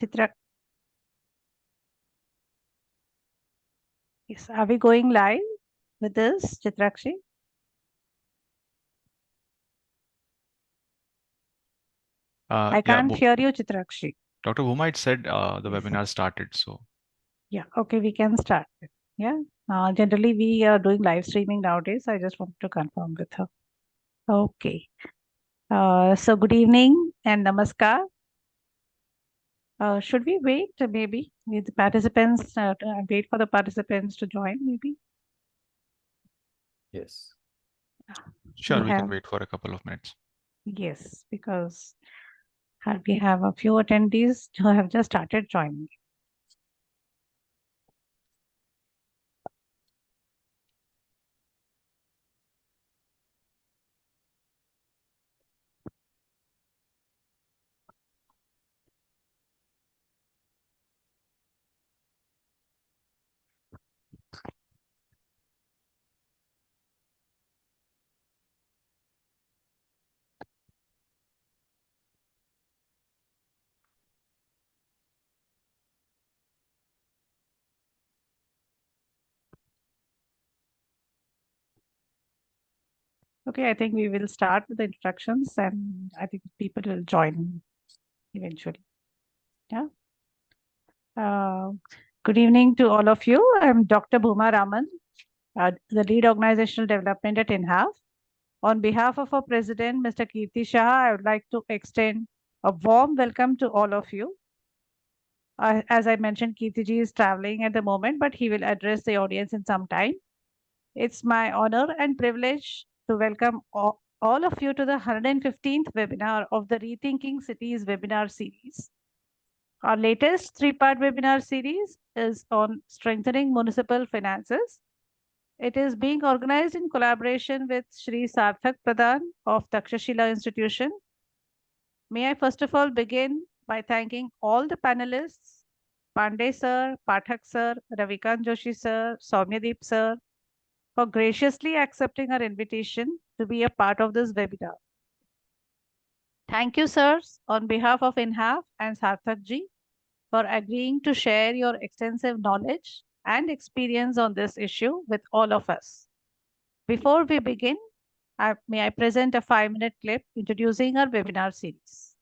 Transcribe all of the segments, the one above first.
Chitra. Yes, are we going live with this, Chitrakshi? I can't hear you, Chitrakshi. Dr. Bhuma had said the webinar started, so. Yeah, okay, we can start. Yeah, generally we are doing live streaming nowadays. I just want to confirm with her. Okay. So good evening and namaskar. Should we wait maybe with the participants, wait for the participants to join maybe? Yes. Sure, we can wait for a couple of minutes. Yes, because we have a few attendees who have just started joining. Okay, I think we will start with the introductions and I think people will join eventually. Yeah. Good evening to all of you. I'm Dr. Bhuma Raman, the lead organizational development at INHAF. On behalf of our president, Mr. Kirti Shah, I would like to extend a warm welcome to all of you. As I mentioned, Kirti ji is traveling at the moment, but he will address the audience in some time. It's my honor and privilege to welcome all of you to the 115th webinar of the Rethinking Cities webinar series. Our latest three-part webinar series is on strengthening municipal finances. It is being organized in collaboration with Shri Sarthak Pradhan of Takshashila Institution. May I first of all begin by thanking all the panelists, Pandey sir, Pathak sir, Ravikant Joshi sir, Soumyadip sir, for graciously accepting our invitation to be a part of this webinar. Thank you, sirs, on behalf of INHAF and Sarthak ji, for agreeing to share your extensive knowledge and experience on this issue with all of us. Before we begin, may I present a 5-minute clip introducing our webinar series.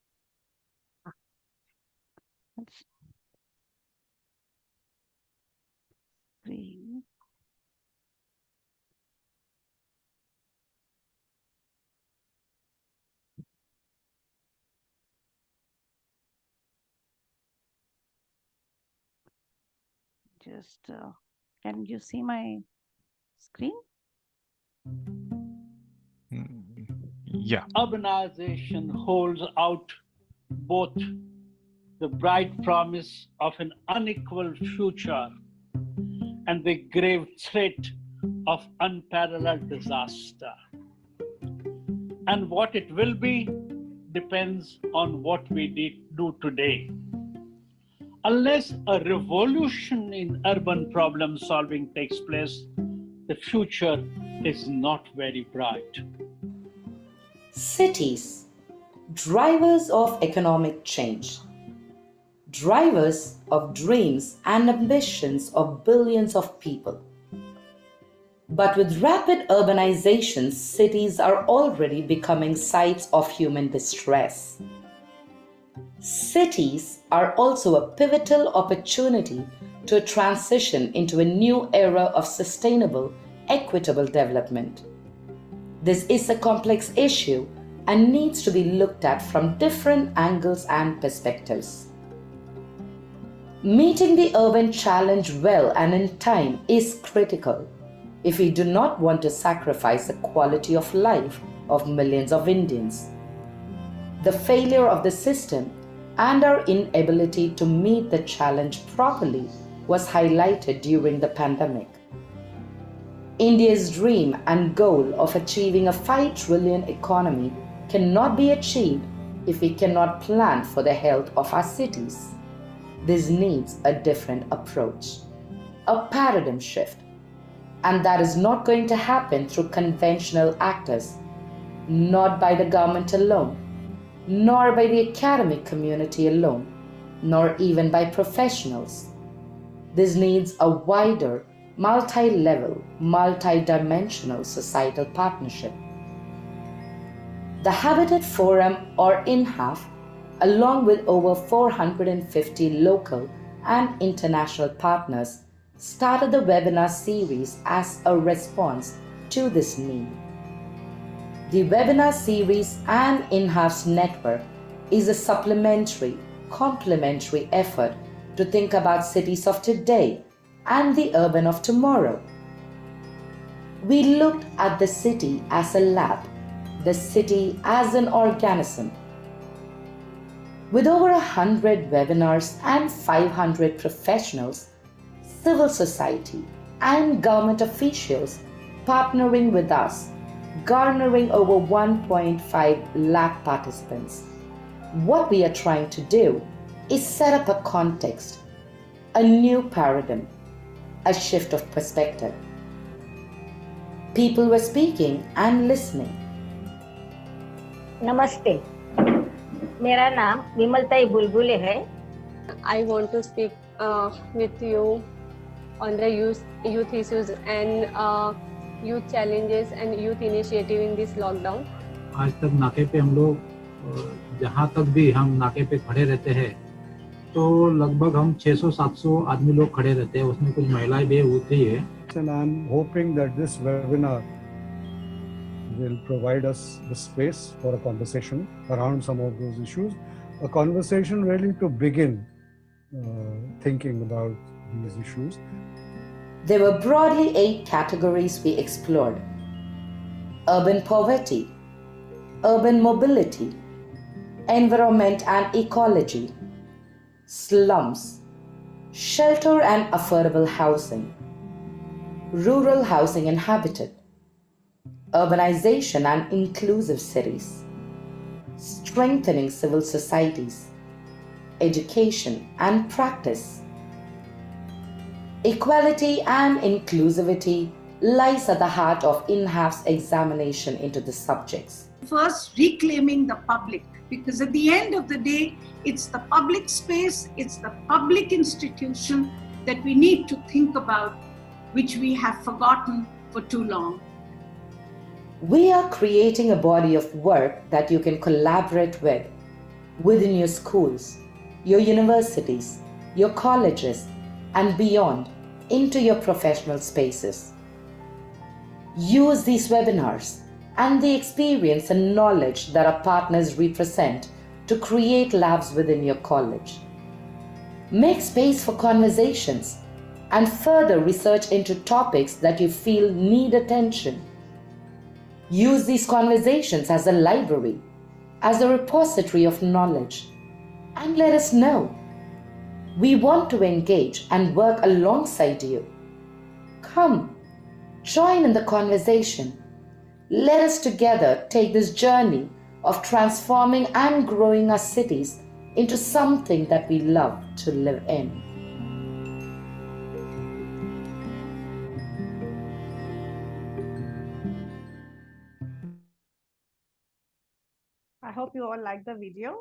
Just, can you see my screen? Yeah. Urbanization holds out both the bright promise of an unequal future and the grave threat of unparalleled disaster. And what it will be depends on what we do today. Unless a revolution in urban problem solving takes place, the future is not very bright. Cities, drivers of economic change, drivers of dreams and ambitions of billions of people. But with rapid urbanization, cities are already becoming sites of human distress. Cities are also a pivotal opportunity to transition into a new era of sustainable, equitable development. This is a complex issue and needs to be looked at from different angles and perspectives. Meeting the urban challenge well and in time is critical if we do not want to sacrifice the quality of life of millions of Indians. The failure of the system and our inability to meet the challenge properly was highlighted during the pandemic. India's dream and goal of achieving a 5 trillion economy cannot be achieved if we cannot plan for the health of our cities. This needs a different approach, a paradigm shift. And that is not going to happen through conventional actors, not by the government alone, nor by the academic community alone, nor even by professionals. This needs a wider, multi-level, multi-dimensional societal partnership. The Habitat Forum, or INHAF, along with over 450 local and international partners, started the webinar series as a response to this need. The webinar series and INHAF's network is a supplementary, complementary effort to think about cities of today and the urban of tomorrow. We looked at the city as a lab, the city as an organism. With over 100 webinars and 500 professionals, civil society and government officials partnering with us, garnering over 1.5 lakh participants, what we are trying to do is set up a context, a new paradigm, a shift of perspective. People were speaking and listening. नमस्ते, मेरा नाम विमलताई बुलबुले है. I want to speak with you on the youth issues and youth challenges and youth initiative in this lockdown. आज तक नाके पे हम लोग जहाँ तक भी हम नाके पे खड़े रहते हैं तो लगभग हम 600-700 आदमी लोग खड़े रहते हैं, उसमें कुछ महिलाएं भी होती है. And I'm hoping that this webinar will provide us the space for a conversation around some of those issues, a conversation really to begin thinking about these issues. There were broadly 8 categories we explored: urban poverty, urban mobility, environment and ecology, slums, shelter and affordable housing, rural housing and habitat, urbanization and inclusive cities, strengthening civil societies, education and practice. Equality and inclusivity lies at the heart of INHAF's examination into the subjects. First, reclaiming the public, because at the end of the day, it's the public space, it's the public institution that we need to think about, which we have forgotten for too long. We are creating a body of work that you can collaborate with within your schools, your universities, your colleges, and beyond into your professional spaces. Use these webinars and the experience and knowledge that our partners represent to create labs within your college. Make space for conversations and further research into topics that you feel need attention. Use these conversations as a library, as a repository of knowledge, and let us know. We want to engage and work alongside you. Come, join in the conversation. Let us together take this journey of transforming and growing our cities into something that we love to live in. I hope you all like the video.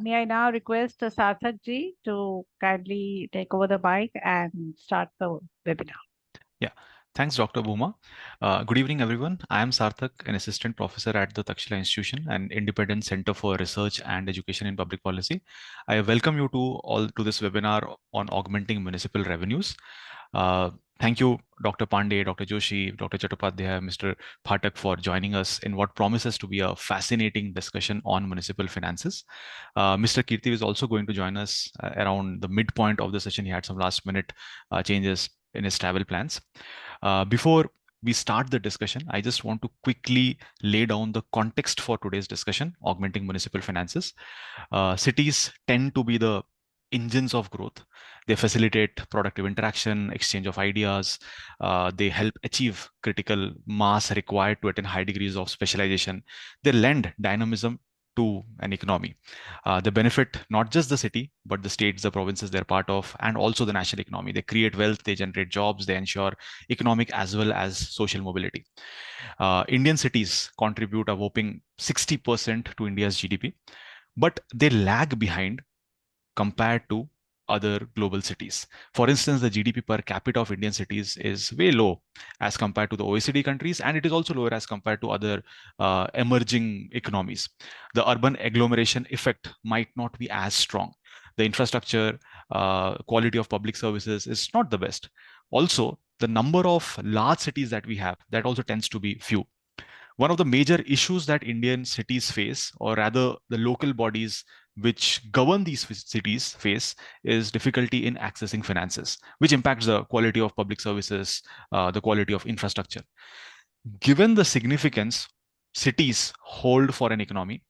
May I now request Sarthak ji to kindly take over the mic and start the webinar. Yeah. Thanks, Dr. Bhuma. Good evening, everyone. I am Sarthak, an assistant professor at the Takshila Institution, an independent center for research and education in public policy. I welcome you to this webinar on augmenting municipal revenues. Thank you, Dr. Pandey, Dr. Joshi, Dr. Chattopadhyay, Mr. Pathak for joining us in what promises to be a fascinating discussion on municipal finances. Mr. Kirti is also going to join us around the midpoint of the session. He had some last minute changes in his travel plans. Before we start the discussion, I just want to quickly lay down the context for today's discussion, augmenting municipal finances. Cities tend to be the engines of growth. They facilitate productive interaction, exchange of ideas. They help achieve critical mass required to attain high degrees of specialization. They lend dynamism to an economy. They benefit not just the city, but the states, the provinces they're part of, and also the national economy. They create wealth, they generate jobs, they ensure economic as well as social mobility. Indian cities contribute a whopping 60% to India's GDP. but they lag behind compared to other global cities. For instance, the GDP per capita of Indian cities is way low as compared to the OECD countries, and it is also lower as compared to other emerging economies. The urban agglomeration effect might not be as strong. The infrastructure, quality of public services is not the best. Also, the number of large cities that we have, that also tends to be few. One of the major issues that Indian cities face, or rather the local bodies which govern these cities face, is difficulty in accessing finances, which impacts the quality of public services, the quality of infrastructure. Given the significance cities hold for an economy,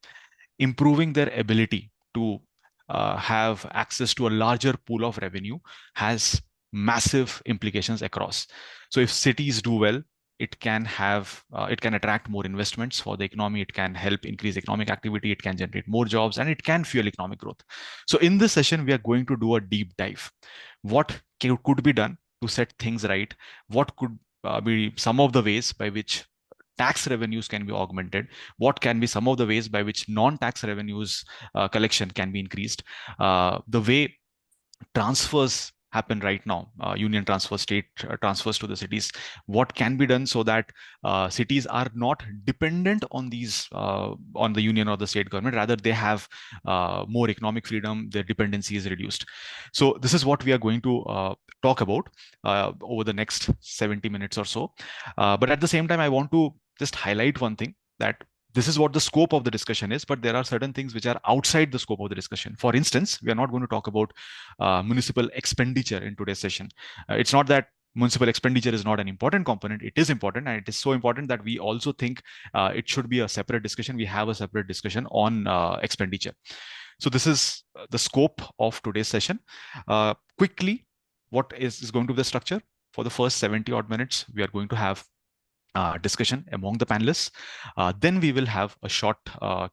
improving their ability to have access to a larger pool of revenue has massive implications across. So if cities do well, it can attract more investments for the economy. It can help increase economic activity. It can generate more jobs, and it can fuel economic growth. So in this session, we are going to do a deep dive. What could be done to set things right? What could be some of the ways by which tax revenues can be augmented? What can be some of the ways by which non-tax revenues collection can be increased? The way transfers happen right now, union transfer, state transfers to the cities, what can be done so that cities are not dependent on these on the union or the state government, rather they have more economic freedom, their dependency is reduced. So this is what we are going to talk about over the next 70 minutes or so. But at the same time, I want to just highlight one thing, that this is what the scope of the discussion is, but there are certain things which are outside the scope of the discussion. For instance, we are not going to talk about municipal expenditure in today's session. It's not that municipal expenditure is not an important component. It is important, and it is so important that we also think it should be a separate discussion. We have a separate discussion on expenditure. So this is the scope of today's session. Quickly, what is going to be the structure? For the first 70 odd minutes, we are going to have discussion among the panelists. Then we will have a short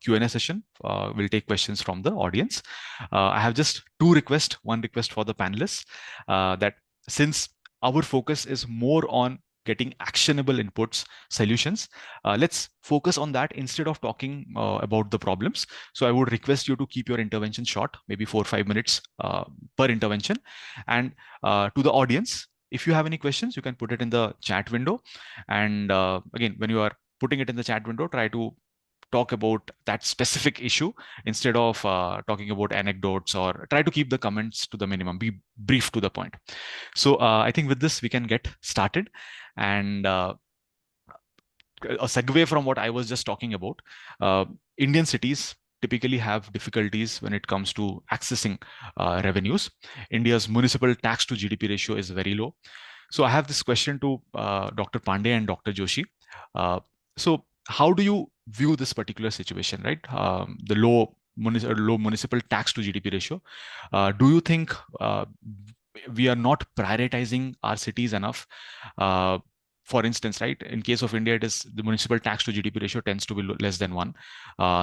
Q&A session. We'll take questions from the audience. I have just two requests. One request for the panelists, that since our focus is more on getting actionable inputs, solutions, let's focus on that instead of talking about the problems. So I would request you to keep your intervention short, maybe 4 or 5 minutes per intervention. And to the audience, if you have any questions, you can put it in the chat window. And again, when you are putting it in the chat window, try to talk about that specific issue instead of talking about anecdotes, or try to keep the comments to the minimum. Be brief to the point. So I think with this, we can get started. And a segue from what I was just talking about, Indian cities typically have difficulties when it comes to accessing revenues. India's municipal tax to GDP ratio is very low. So I have this question to Dr. Pandey and Dr. Joshi. So how do you view this particular situation, right? The low municipal tax to GDP ratio. Do you think we are not prioritizing our cities enough? For instance, right, in case of India, it is the municipal tax to GDP ratio tends to be less than 1.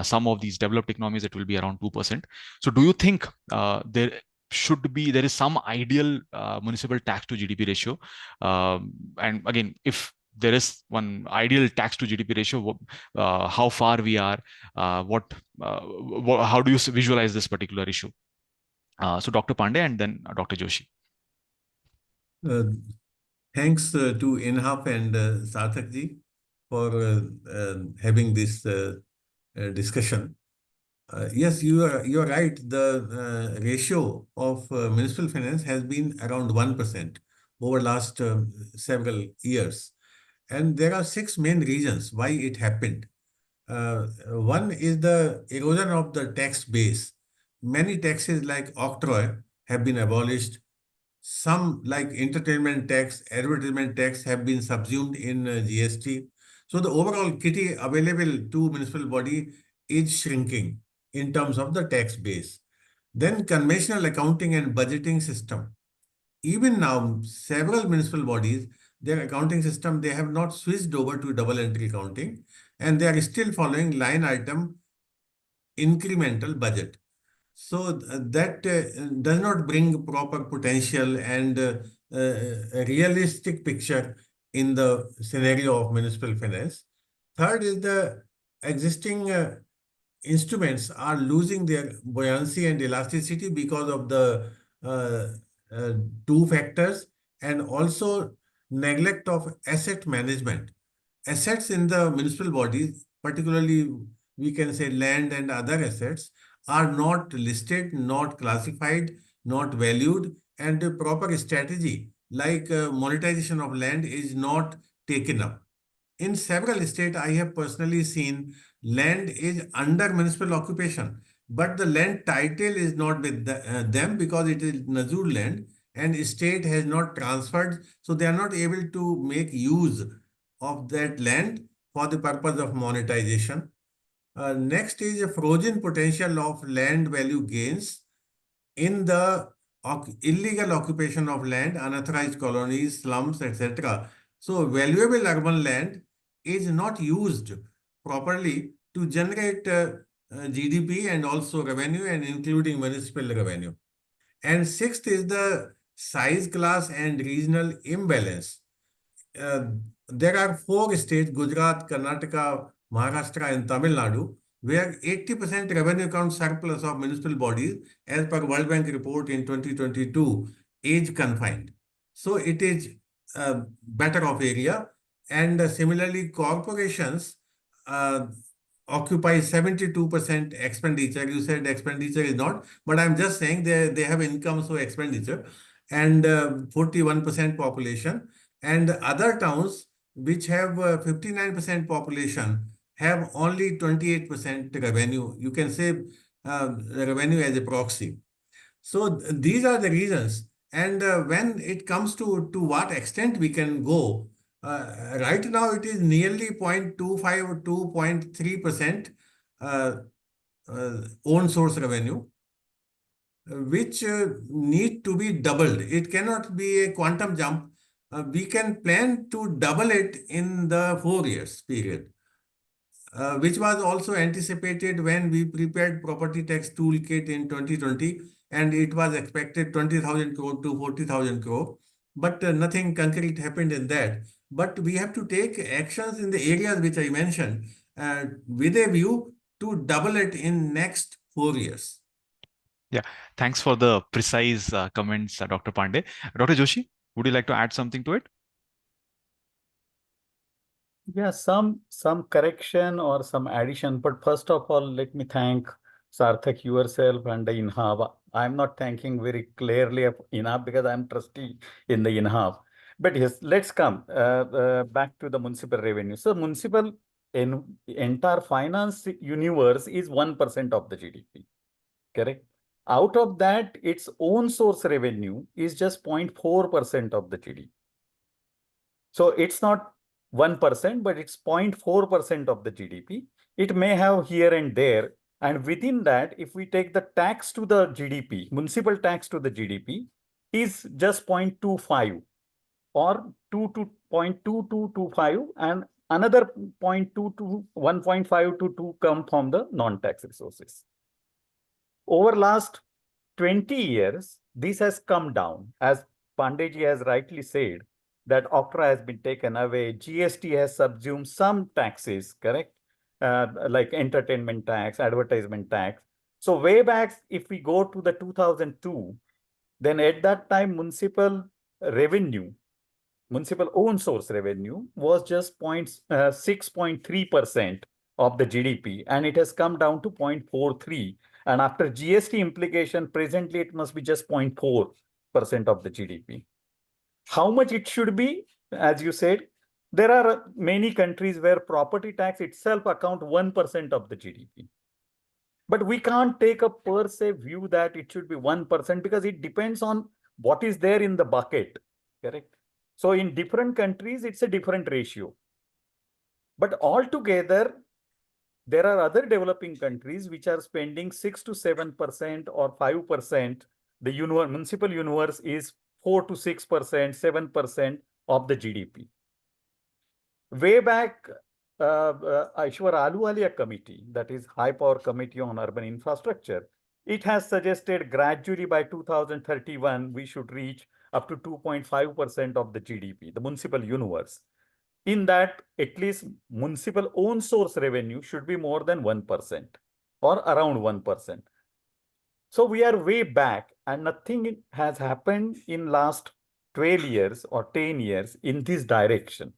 Some of these developed economies, it will be around 2%. So do you think there is some ideal municipal tax to GDP ratio? And again, if there is one ideal tax to GDP ratio, how far we are, how do you visualize this particular issue? So Dr. Pandey and then Dr. Joshi. Thanks to INHAF and Sarthak ji for having this discussion. Yes, you are right. The ratio of municipal finance has been around 1% over last several years. And there are 6 main reasons why it happened. One is the erosion of the tax base. Many taxes like octroi have been abolished. Some like entertainment tax, advertisement tax have been subsumed in GST. So the overall kitty available to municipal body is shrinking in terms of the tax base. Then conventional accounting and budgeting system. Even now, several municipal bodies, their accounting system, they have not switched over to double entry accounting, and they are still following line item incremental budget. So that does not bring proper potential and a realistic picture in the scenario of municipal finance. Third is the existing instruments are losing their buoyancy and elasticity because of the two factors, and also neglect of asset management. Assets in the municipal bodies, particularly we can say land and other assets, are not listed, not classified, not valued, and a proper strategy like monetization of land is not taken up. In several states, I have personally seen land is under municipal occupation, but the land title is not with them because it is Nazur land and state has not transferred, so they are not able to make use of that land for the purpose of monetization. Next is a frozen potential of land value gains in the illegal occupation of land, unauthorized colonies, slums, etc. So valuable urban land is not used properly to generate GDP and also revenue, and including municipal revenue. And sixth is the size, class, and regional imbalance. There are 4 states, Gujarat, Karnataka, Maharashtra, and Tamil Nadu, where 80% revenue account surplus of municipal bodies, as per World Bank report in 2022, is confined. So it is better off area. And similarly, corporations occupy 72% expenditure. You said expenditure is not, but I'm just saying they have income, so expenditure, and 41% population. And other towns which have 59% population have only 28% revenue. You can say revenue as a proxy. So these are the reasons. And when it comes to what extent we can go, right now it is nearly 0.25 or 2.3% own source revenue, which need to be doubled. It cannot be a quantum jump. We can plan to double it in the 4 years period, which was also anticipated when we prepared property tax toolkit in 2020, and it was expected 20,000 crore to 40,000 crore, but nothing concrete happened in that. But we have to take actions in the areas which I mentioned with a view to double it in next 4 years. Yeah, thanks for the precise comments, Dr. Pandey. Dr. Joshi, would you like to add something to it? Yeah, some correction or some addition. But first of all, let me thank Sarthak yourself and the INHAF. I'm not thanking very clearly of INHAF because I'm trustee in the INHAF. But yes, let's come back to the municipal revenue. So municipal entire finance universe is 1% of the GDP, correct? Out of that, its own source revenue is just 0.4% of the GDP. So it's not 1%, but it's 0.4% of the GDP. It may have here and there. And within that, if we take the tax to the GDP, municipal tax to the GDP is just 0.25 or 0.2225, and another 0.2 to 1.5 to 2 come from the non-tax resources. Over last 20 years, this has come down. As Pandeyji has rightly said, that OCTRA has been taken away, GST has subsumed some taxes, correct? Like entertainment tax, advertisement tax. So way back, if we go to the 2002, then at that time, municipal revenue, municipal own source revenue was just 6.3% of the GDP, and it has come down to 0.43. And after GST implication, presently it must be just 0.4% of the GDP. How much it should be, as you said, there are many countries where property tax itself account 1% of the GDP. But we can't take a per se view that it should be 1% because it depends on what is there in the bucket, correct? So in different countries, it's a different ratio. But altogether, there are other developing countries which are spending 6 to 7% or 5%. The municipal universe is 4 to 6%, 7% of the GDP. Way back, Aishwar Ahluwalia committee, that is High Power Committee on Urban Infrastructure, it has suggested gradually by 2031, we should reach up to 2.5% of the GDP, the municipal universe. In that, at least municipal own source revenue should be more than 1%. or around 1%. So we are way back and nothing has happened in last 12 years or 10 years in this direction.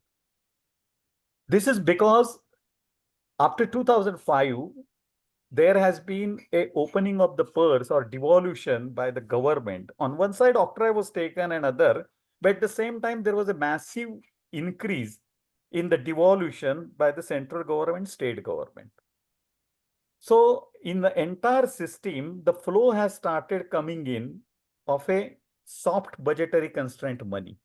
This is because after 2005, there has been a opening of the purse or devolution by the government. On one side, octroi was taken and other, but at the same time, there was a massive increase in the devolution by the central government, state government. So in the entire system, the flow has started coming in of a soft budgetary constraint money.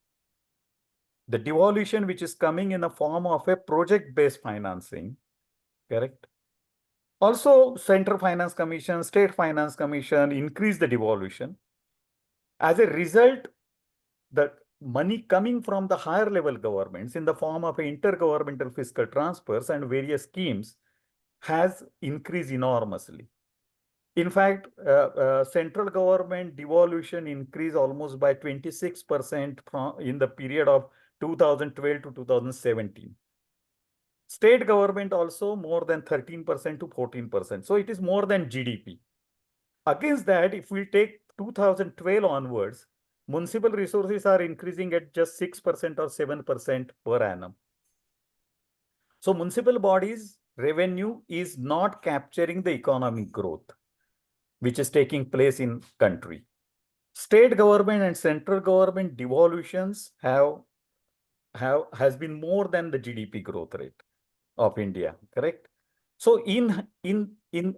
The devolution which is coming in the form of a project-based financing, correct? Also, Central Finance Commission, State Finance Commission increase the devolution. As a result, the money coming from the higher level governments in the form of intergovernmental fiscal transfers and various schemes has increased enormously. In fact, central government devolution increased almost by 26% in the period of 2012 to 2017. State government also more than 13% to 14%. So it is more than GDP. Against that, if we take 2012 onwards, municipal resources are increasing at just 6% or 7% per annum. So municipal bodies' revenue is not capturing the economic growth which is taking place in country. State government and central government devolutions has been more than the GDP growth rate of India, correct? So in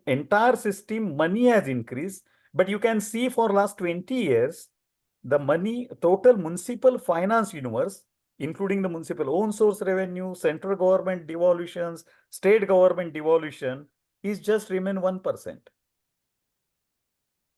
entire system, money has increased, but you can see for last 20 years, the money, total municipal finance universe, including the municipal own source revenue, central government devolutions, state government devolution, is just remain 1%.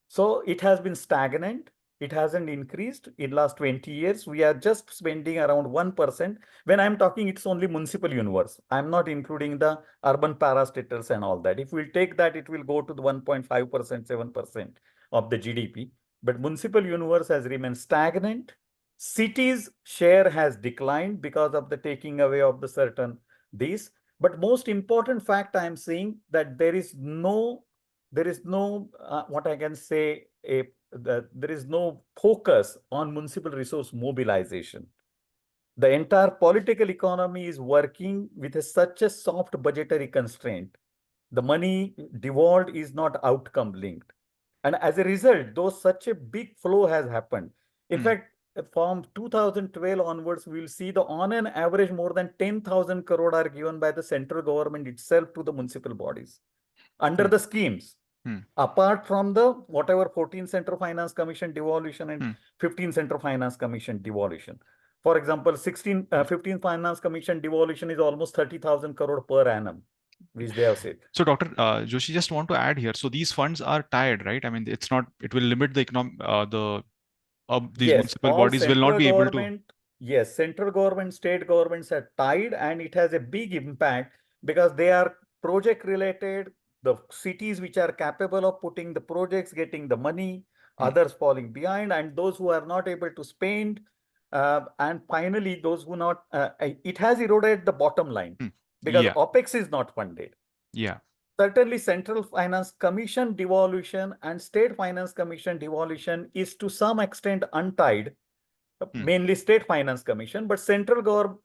So it has been stagnant. It hasn't increased in last 20 years. We are just spending around 1%. When I'm talking, it's only municipal universe. I'm not including the urban parastatals and all that. If we'll take that, it will go to the 1.5%, 7% of the GDP. But municipal universe has remained stagnant. Cities' share has declined because of the taking away of the certain these. But most important fact I'm seeing that there is no what I can say, there is no focus on municipal resource mobilization. The entire political economy is working with such a soft budgetary constraint. The money devolved is not outcome linked. And as a result, though such a big flow has happened, in fact, from 2012 onwards, we will see the on an average more than 10,000 crore are given by the central government itself to the municipal bodies under the schemes. Apart from the whatever 14 Central Finance Commission devolution and 15 Central Finance Commission devolution. For example, 15 Finance Commission devolution is almost 30,000 crore per annum, which they have said. So Dr. Joshi, just want to add here. So these funds are tied, right? I mean, it's not, it will limit the economic, these municipal bodies will not be able to. Yes, central government, state governments are tied, and it has a big impact because they are project related. The cities which are capable of putting the projects, getting the money, others falling behind, and those who are not able to spend, and finally those who not, it has eroded the bottom line because OPEX is not funded. Yeah. Certainly Central Finance Commission devolution and State Finance Commission devolution is to some extent untied, mainly State Finance Commission, but Central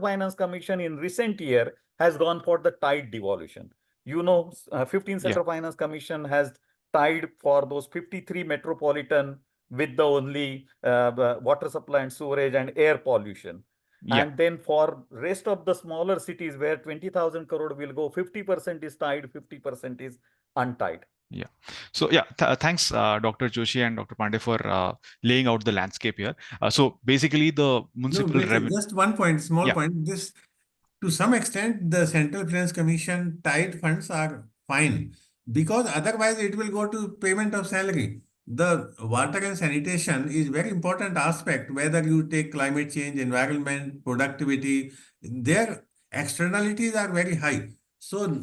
Finance Commission in recent year has gone for the tied devolution. You know, 15 Central Finance Commission has tied for those 53 metropolitan with the only water supply and sewerage and air pollution. And then for rest of the smaller cities where 20,000 crore will go, 50% is tied, 50% is untied. Yeah. So thanks, Dr. Joshi and Dr. Pandey for laying out the landscape here. So basically the municipal revenue. Just one point, small point. This, to some extent, the Central Finance Commission tied funds are fine because otherwise it will go to payment of salary. The water and sanitation is very important aspect, whether you take climate change, environment, productivity, their externalities are very high. So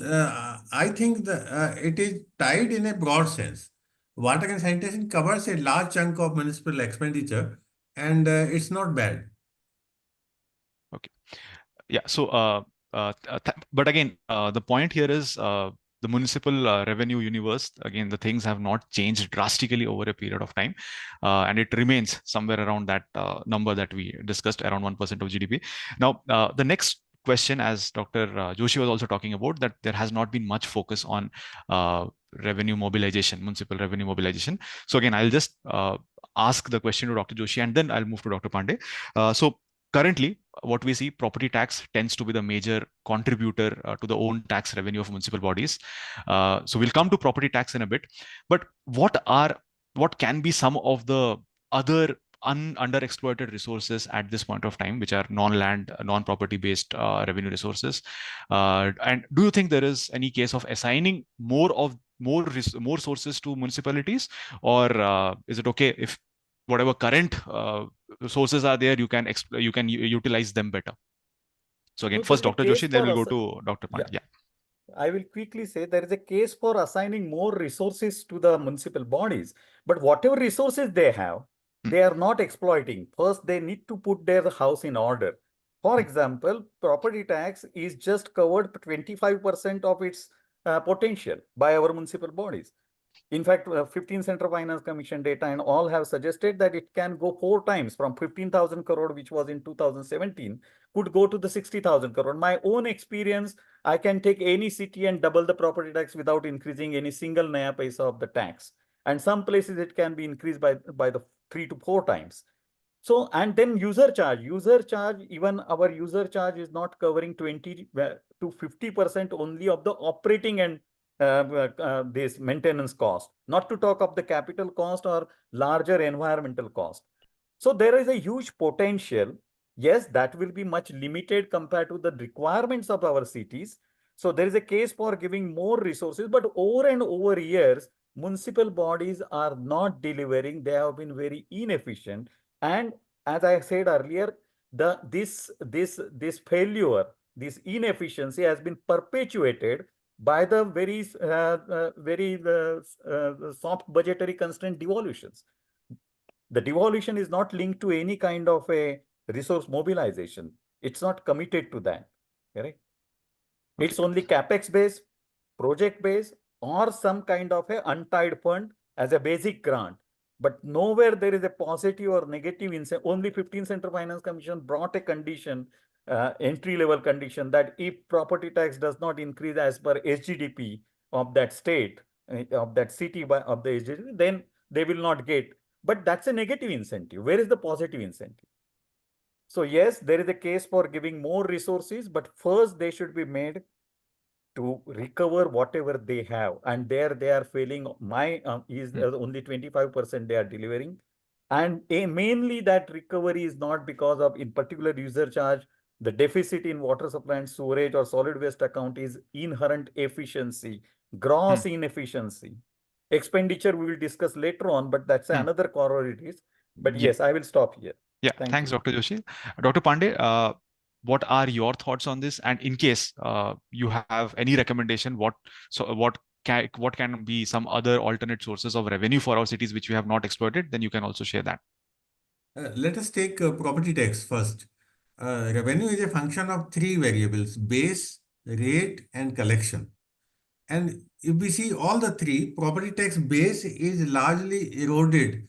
I think it is tied in a broad sense. Water and sanitation covers a large chunk of municipal expenditure and it's not bad. Okay. Yeah. So, but again, the point here is the municipal revenue universe, again, the things have not changed drastically over a period of time, and it remains somewhere around that number that we discussed, around 1% of GDP. Now, the next question, as Dr. Joshi was also talking about, that there has not been much focus on revenue mobilization, municipal revenue mobilization. So again, I'll just ask the question to Dr. Joshi, and then I'll move to Dr. Pandey. So currently, what we see, property tax tends to be the major contributor to the own tax revenue of municipal bodies. So we'll come to property tax in a bit, but what can be some of the other underexploited resources at this point of time, which are non-land, non-property based revenue resources? And do you think there is any case of assigning more sources to municipalities, or is it okay if whatever current sources are there, you can utilize them better? So again, No, first there's a Dr. case Joshi, then for we'll us. go to Dr. Pandey. Yeah. Yeah. I will quickly say there is a case for assigning more resources to the municipal bodies, but whatever resources they have, they are not exploiting. First, they need to put their house in order. For example, property tax is just covered 25% of its potential by our municipal bodies. In fact, 15 Central Finance Commission data and all have suggested that it can go 4 times from 15,000 crore, which was in 2017, could go to the 60,000 crore. My own experience, I can take any city and double the property tax without increasing any single naya paisa of the tax. And some places it can be increased by the 3 to 4 times. So, and then user charge, even our user charge is not covering 20 to 50% only of the operating and this maintenance cost, not to talk of the capital cost or larger environmental cost. So there is a huge potential. Yes, that will be much limited compared to the requirements of our cities. So there is a case for giving more resources, but over and over years, municipal bodies are not delivering. They have been very inefficient. And as I said earlier, this failure, this inefficiency has been perpetuated by the very soft budgetary constraint devolutions. The devolution is not linked to any kind of a resource mobilization. It's not committed to that. Correct? Okay. It's only capex based, project based, or some kind of a untied fund as a basic grant. But nowhere there is a positive or negative incentive. Only 15 Central Finance Commission brought a condition, entry level condition, that if property tax does not increase as per SGDP of that state, of that city of the SGDP, then they will not get. But that's a negative incentive. Where is the positive incentive? So yes, there is a case for giving more resources, but first they should be made to recover whatever they have, and there they are failing. Only 25% they are delivering, and mainly that recovery is not because of, in particular, user charge. The deficit in water supply and sewerage or solid waste account is inherent efficiency, gross inefficiency. Expenditure we will discuss later on, but that's another corollary. But yes, I will stop here. Yeah, thanks, Dr. Joshi. Dr. Pandey, what are your thoughts on this? And in case you have any recommendation, what can be some other alternate sources of revenue for our cities which we have not exploited, then you can also share that. Let us take property tax first. Revenue is a function of 3 variables: base, rate, and collection. And if we see all the 3, property tax base is largely eroded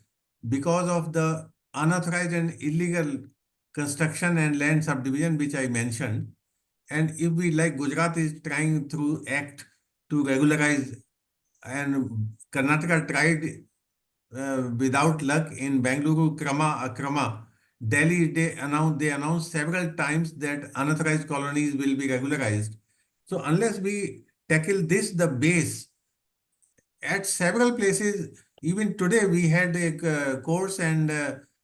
because of the unauthorized and illegal construction and land subdivision, which I mentioned. And if we, like Gujarat is trying through Act to regularize, and Karnataka tried without luck in Bengaluru, Akrama, Delhi, they announced several times that unauthorized colonies will be regularized. So unless we tackle this, the base, at several places, even today we had a course, and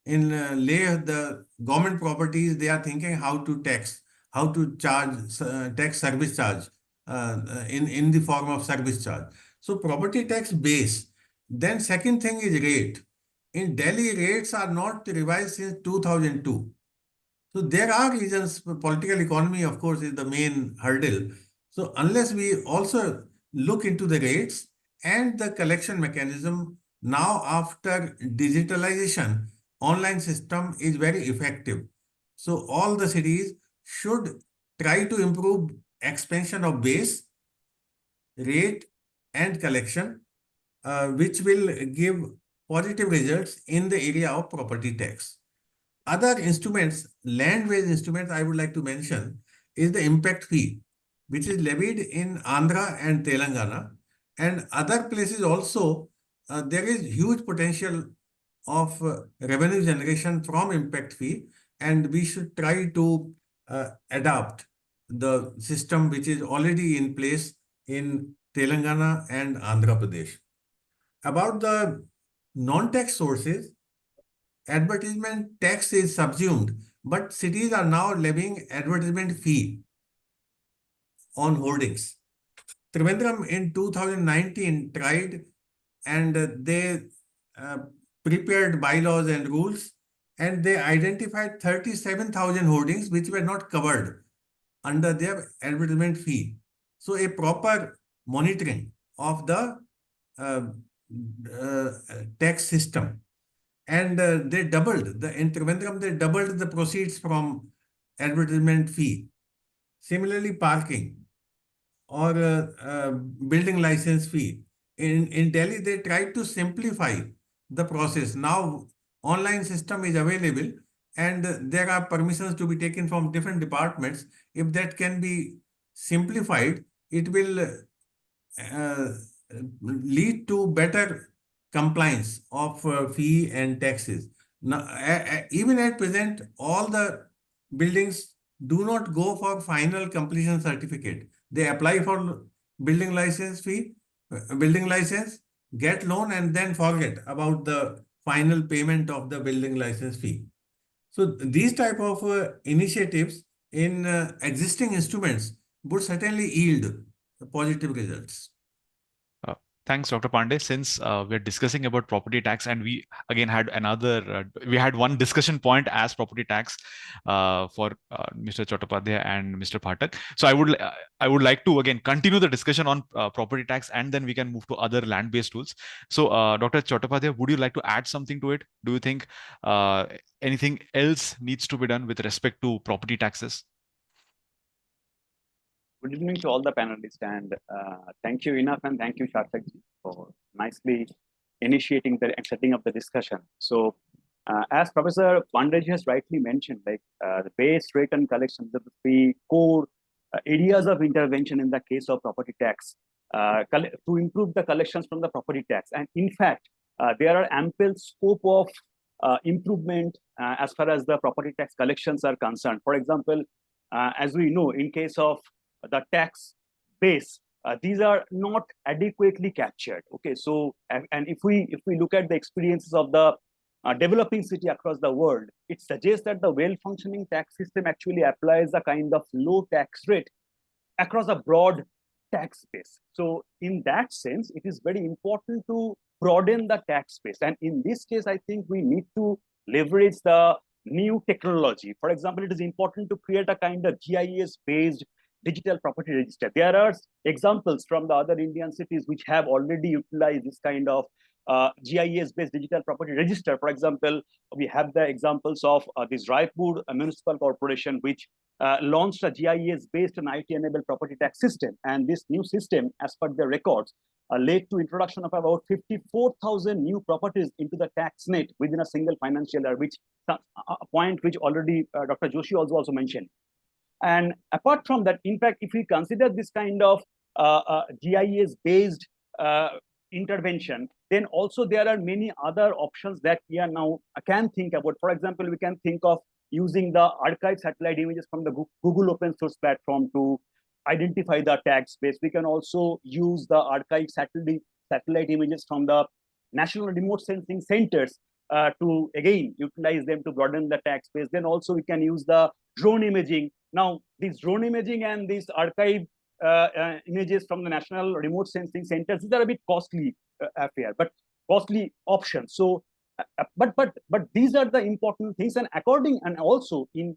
in Leh, the government properties, they are thinking how to tax, how to charge tax service charge in the form of service charge. So property tax base. Then second thing is rate. In Delhi, rates are not revised since 2002. So there are reasons. Political economy, of course, is the main hurdle. So unless we also look into the rates and the collection mechanism, now after digitalization, online system is very effective. So all the cities should try to improve expansion of base, rate, and collection, which will give positive results in the area of property tax. Other instruments, land-based instruments I would like to mention is the impact fee, which is levied in Andhra and Telangana, and other places also. There is huge potential of revenue generation from impact fee, and we should try to adopt the system which is already in place in Telangana and Andhra Pradesh. About the non-tax sources, advertisement tax is subsumed, but cities are now levying advertisement fee on hoardings. Trivandrum in 2019 tried, and they prepared bylaws and rules, and they identified 37,000 hoardings which were not covered under their advertisement fee. So a proper monitoring of the tax system. And they doubled, in Trivandrum, they doubled the proceeds from advertisement fee. Similarly, parking or building license fee. In Delhi, they tried to simplify the process. Now, online system is available, and there are permissions to be taken from different departments. If that can be simplified, it will lead to better compliance of fee and taxes. Now, even at present, all the buildings do not go for final completion certificate. They apply for building license fee, building license, get loan, and then forget about the final payment of the building license fee. So these type of initiatives in existing instruments would certainly yield positive results. Thanks, Dr. Pandey. Since we're discussing about property tax, and we again had we had one discussion point as property tax for Mr. Chattopadhyay and Mr. Pathak. So I would like to again continue the discussion on property tax, and then we can move to other land-based tools. So, Dr. Chattopadhyay, would you like to add something to it? Do you think anything else needs to be done with respect to property taxes? Good evening to all the panelists, and thank you INHAF and thank you Sarthak for nicely initiating and setting up the discussion. So as Professor Pandey has rightly mentioned, like the base rate and collection of the three core areas of intervention in the case of property tax to improve the collections from the property tax. And in fact, there are ample scope of improvement as far as the property tax collections are concerned. For example, as we know, in case of the tax base, these are not adequately captured. Okay, so and if we look at the experiences of the developing city across the world, it suggests that the well-functioning tax system actually applies a kind of low tax rate across a broad tax base. So in that sense, it is very important to broaden the tax base. And in this case, I think we need to leverage the new technology. For example, it is important to create a kind of GIS-based digital property register. There are examples from the other Indian cities which have already utilized this kind of GIS-based digital property register. For example, we have the examples of this Raipur Municipal Corporation, which launched a GIS-based and IT-enabled property tax system. And this new system, as per the records, led to introduction of about 54,000 new properties into the tax net within a single financial year, which a point which already Dr. Joshi also mentioned. And apart from that, in fact, if we consider this kind of GIS-based intervention, then also there are many other options that we are now can think about. For example, we can think of using the archive satellite images from the Google open source platform to identify the tax base. We can also use the archive satellite images from the national remote sensing centers to again utilize them to broaden the tax base. Then also we can use the drone imaging. Now, this drone imaging and these archive images from the national remote sensing centers, these are a bit costly affair, but costly options. So, but these are the important things. And also in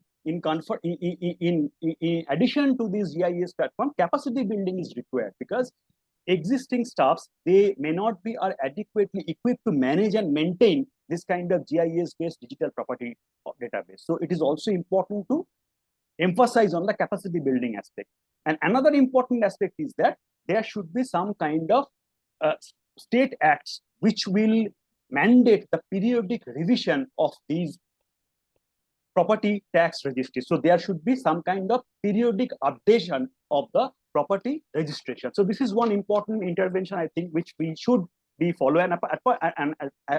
addition to this GIS platform, capacity building is required because existing staffs, they may not be adequately equipped to manage and maintain this kind of GIS-based digital property database. So it is also important to emphasize on the capacity building aspect. And another important aspect is that there should be some kind of state acts which will mandate the periodic revision of these property tax registries. So there should be some kind of periodic updation of the property registration. So this is one important intervention, I think, which we should be following. And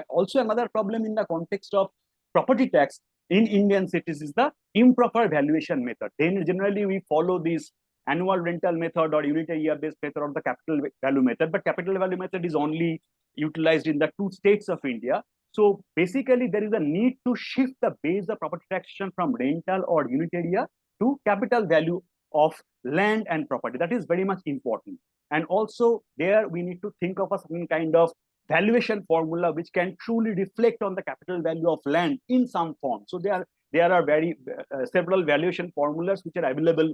also another problem in the context of property tax in Indian cities is the improper valuation method. Then generally we follow this annual rental method or unit area based method or the capital value method, but capital value method is only utilized in the 2 states of India. So basically there is a need to shift the base of property taxation from rental or unit area to capital value of land and property. That is very much important. And also there we need to think of a certain kind of valuation formula which can truly reflect on the capital value of land in some form. So there are very several valuation formulas which are available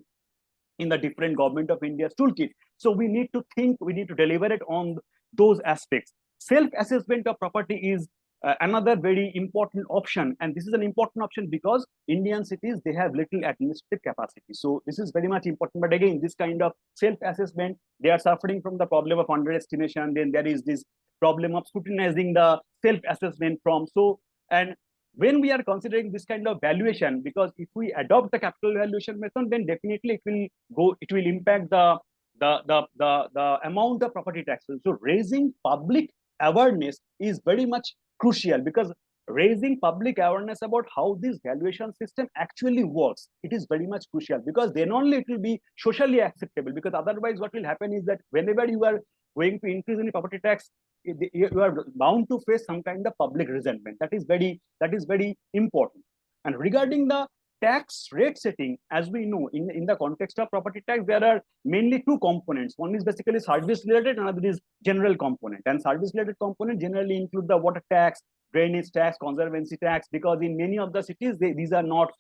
in the different Government of India's toolkit. So we need to think, we need to deliberate on those aspects. Self-assessment of property is another very important option, and this is an important option because Indian cities, they have little administrative capacity. So this is very much important. But again, this kind of self-assessment, they are suffering from the problem of underestimation. Then there is this problem of scrutinizing the self-assessment from. So, and when we are considering this kind of valuation, because if we adopt the capital valuation method, then definitely it will impact the amount of property taxes. So raising public awareness is very much crucial, because raising public awareness about how this valuation system actually works, it is very much crucial, because then only it will be socially acceptable. Because otherwise what will happen is that whenever you are going to increase any property tax, you are bound to face some kind of public resentment. That is very important. And regarding the tax rate setting, as we know, in the context of property tax, there are mainly 2 components. One is basically service related, another is general component. And service related component generally include the water tax, drainage tax, conservancy tax, because in many of the cities, these are not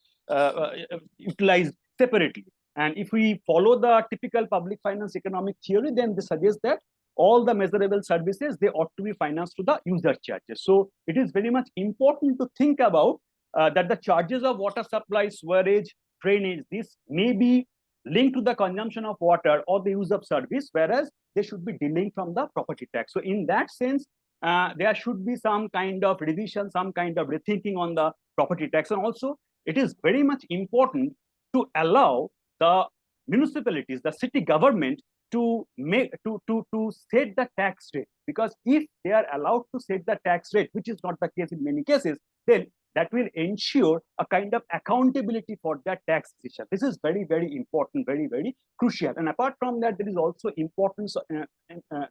utilized separately. And if we follow the typical public finance economic theory, then they suggest that all the measurable services, they ought to be financed to the user charges. So it is very much important to think about that the charges of water supply, sewerage, drainage, this may be linked to the consumption of water or the use of service, whereas they should be delayed from the property tax. So in that sense, there should be some kind of revision, some kind of rethinking on the property tax. And also, it is very much important to allow the municipalities, the city government, to set the tax rate, because if they are allowed to set the tax rate, which is not the case in many cases, then that will ensure a kind of accountability for that tax decision. This is very, very important, very, very crucial. And apart from that, there is also importance,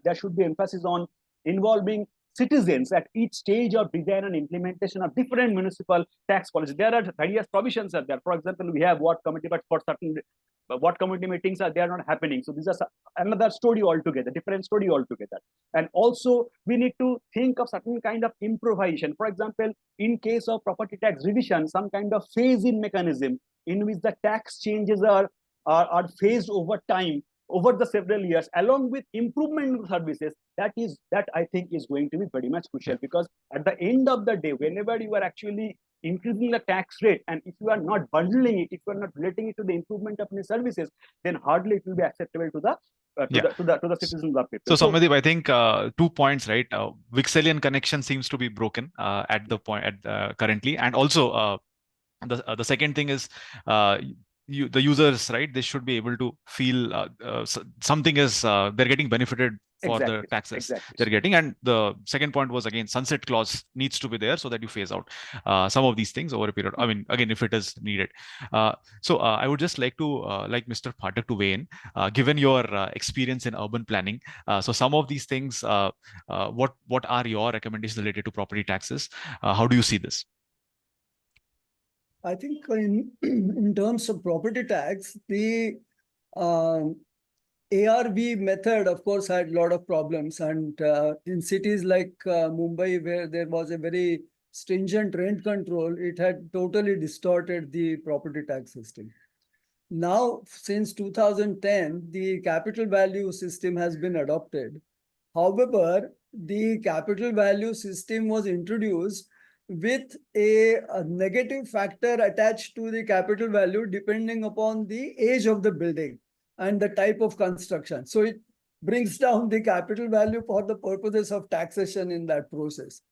there should be emphasis on involving citizens at each stage of design and implementation of different municipal tax policies. There are various provisions are there. For example, we have ward committee, but for certain ward committee meetings they are not happening. So these are another story altogether, different story altogether. And also we need to think of certain kind of improvisation. For example, in case of property tax revision, some kind of phase-in mechanism in which the tax changes are phased over time, over the several years, along with improvement in services. That I think is going to be very much crucial, because at the end of the day, whenever you are actually increasing the tax rate, and if you are not bundling it, if you are not relating it to the improvement of any services, then hardly it will be acceptable to the citizens of people. So Soumyadip, I think 2 points, right? Vixelian connection seems to be broken at the point currently, and also the second thing is the users, right? They should be able to feel something is they're getting benefited for the taxes they're getting. And the second point was, again, sunset clause needs to be there so that you phase out some of these things over a period. I mean, again, if it is needed. So I would just like to like Mr. Pathak to weigh in, given your experience in urban planning. So some of these things, what are your recommendations related to property taxes? How do you see this? I think in terms of property tax, the ARV method, of course, had a lot of problems. And in cities like Mumbai, where there was a very stringent rent control, it had totally distorted the property tax system. Now, since 2010, the capital value system has been adopted. However, the capital value system was introduced with a negative factor attached to the capital value depending upon the age of the building and the type of construction. So brings down the capital value for the purposes of taxation in that process.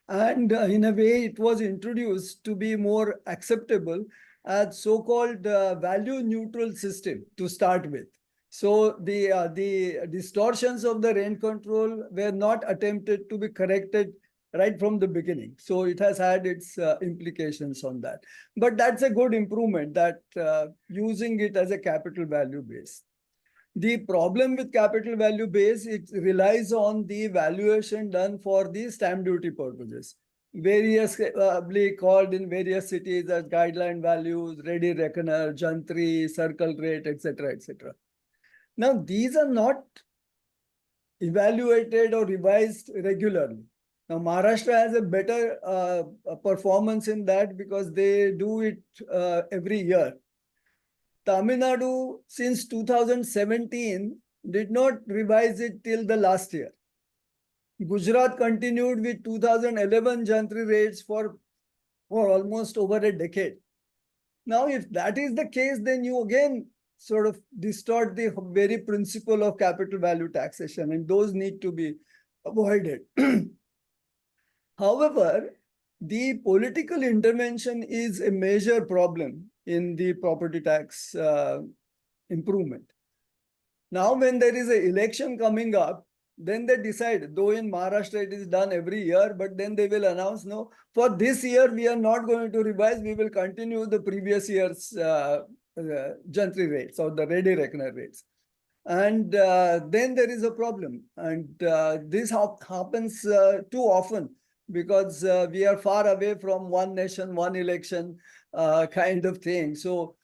And in a way, it was introduced to be more acceptable as so-called value neutral system to start with. So the distortions of the rent control were not attempted to be corrected right from the beginning. So it has had its implications on that. But that's a good improvement, that using it as a capital value base. The problem with capital value base, it relies on the valuation done for the stamp duty purposes. Variously called in various cities as guideline values, ready reckoner, jantri, circle rate, etc., etc. Now, these are not evaluated or revised regularly. Now, Maharashtra has a better performance in that because they do it every year. Tamil Nadu, since 2017, did not revise it till the last year. Gujarat continued with 2011 jantri rates for almost over a decade. Now, if that is the case, then you again sort of distort the very principle of capital value taxation, and those need to be avoided. However, the political intervention is a major problem in the property tax improvement. Now, when there is an election coming up, then they decide, though in Maharashtra it is done every year, but then they will announce, no, for this year we are not going to revise, we will continue the previous year's jantri rates or the ready reckoner rates. And then there is a problem. And this happens too often because we are far away from one nation, one election kind of thing. So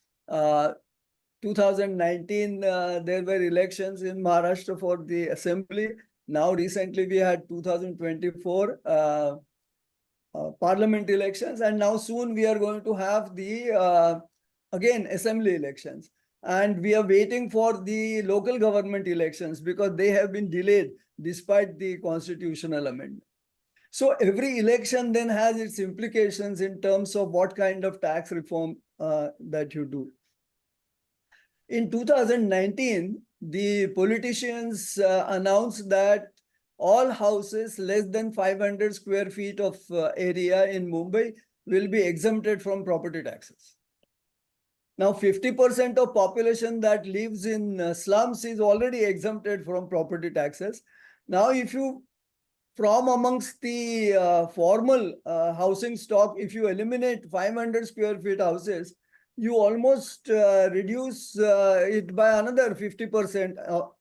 2019, there were elections in Maharashtra for the assembly. Now, recently, we had 2024 parliament elections. And now soon we are going to have the, again, assembly elections. And we are waiting for the local government elections because they have been delayed despite the constitutional amendment. So every election then has its implications in terms of what kind of tax reform that you do. In 2019, the politicians announced that all houses less than 500 square feet of area in Mumbai will be exempted from property taxes. Now, 50% of population that lives in slums is already exempted from property taxes. Now, if you, from amongst the formal housing stock, if you eliminate 500 square feet houses, you almost reduce it by another 50%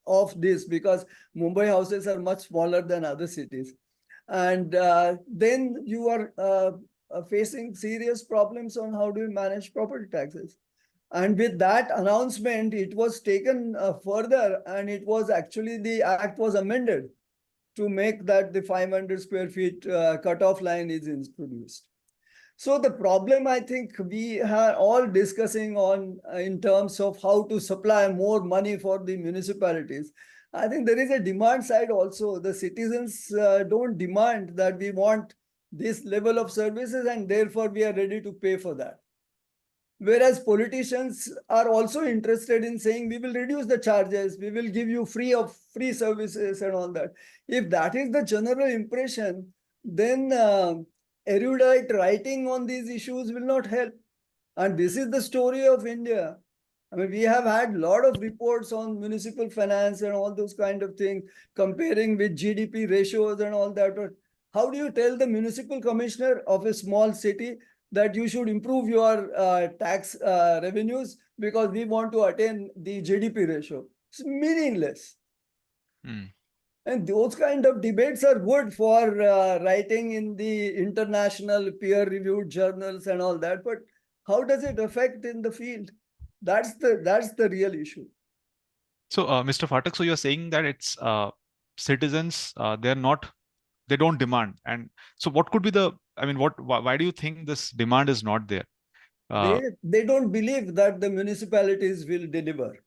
of this, because Mumbai houses are much smaller than other cities. And then you are facing serious problems on how do you manage property taxes. And with that announcement, it was taken further, and it was actually, the act was amended to make that the 500 square feet cutoff line is introduced. So the problem, I think, we are all discussing on in terms of how to supply more money for the municipalities. I think there is a demand side also. The citizens don't demand that we want this level of services and therefore we are ready to pay for that. Whereas politicians are also interested in saying we will reduce the charges, we will give you free services and all that. If that is the general impression, then erudite writing on these issues will not help. And this is the story of India. I mean, we have had a lot of reports on municipal finance and all those kind of things, comparing with GDP ratios and all that. But how do you tell the municipal commissioner of a small city that you should improve your tax revenues because we want to attain the GDP ratio? It's meaningless. And those kind of debates are good for writing in the international peer-reviewed journals and all that. But how does it affect in the field? That's the real issue. So, Mr. Phatak, so you're saying that it's citizens, they don't demand. And so what could be the, I mean, why do you think this demand is not there? They don't believe that the municipalities will deliver.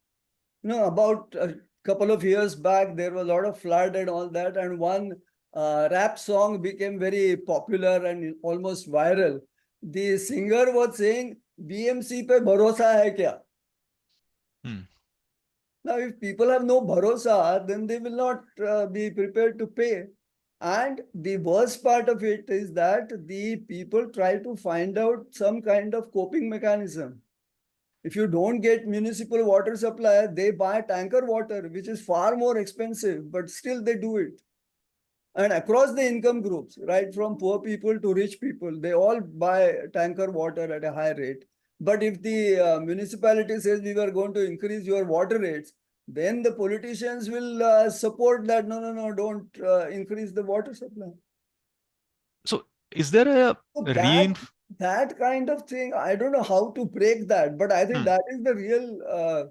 About a couple of years back, there was a lot of flood and all that. And one rap song became very popular and almost viral. The singer was saying, BMC pe bharosa hai kya? Now, if people have no bharosa, then they will not be prepared to pay. And the worst part of it is that the people try to find out some kind of coping mechanism. If you don't get municipal water supply, they buy tanker water, which is far more expensive, but still they do it. And across the income groups, right from poor people to rich people, they all buy tanker water at a high rate. But if the municipality says we were going to increase your water rates, then the politicians will support that. No, don't increase the water supply. So is there a that kind of thing, I don't know how to break that, but I think that is the real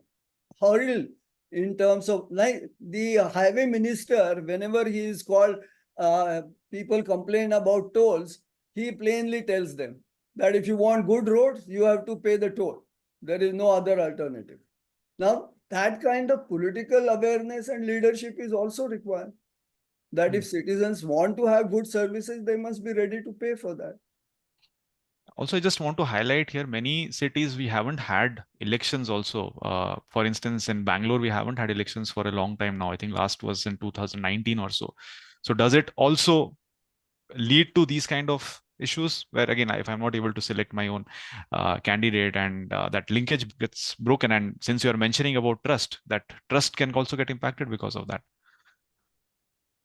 hurdle in terms of, like, the highway minister, whenever he is called, people complain about tolls, he plainly tells them that if you want good roads, you have to pay the toll. There is no other alternative. Now, that kind of political awareness and leadership is also required. That if citizens want to have good services, they must be ready to pay for that. Also, I just want to highlight here, many cities we haven't had elections also. For instance, in Bangalore, we haven't had elections for a long time now. I think last was in 2019 or so. So does it also lead to these kind of issues where, again, if I'm not able to select my own candidate and that linkage gets broken? And since you're mentioning about trust, that trust can also get impacted because of that.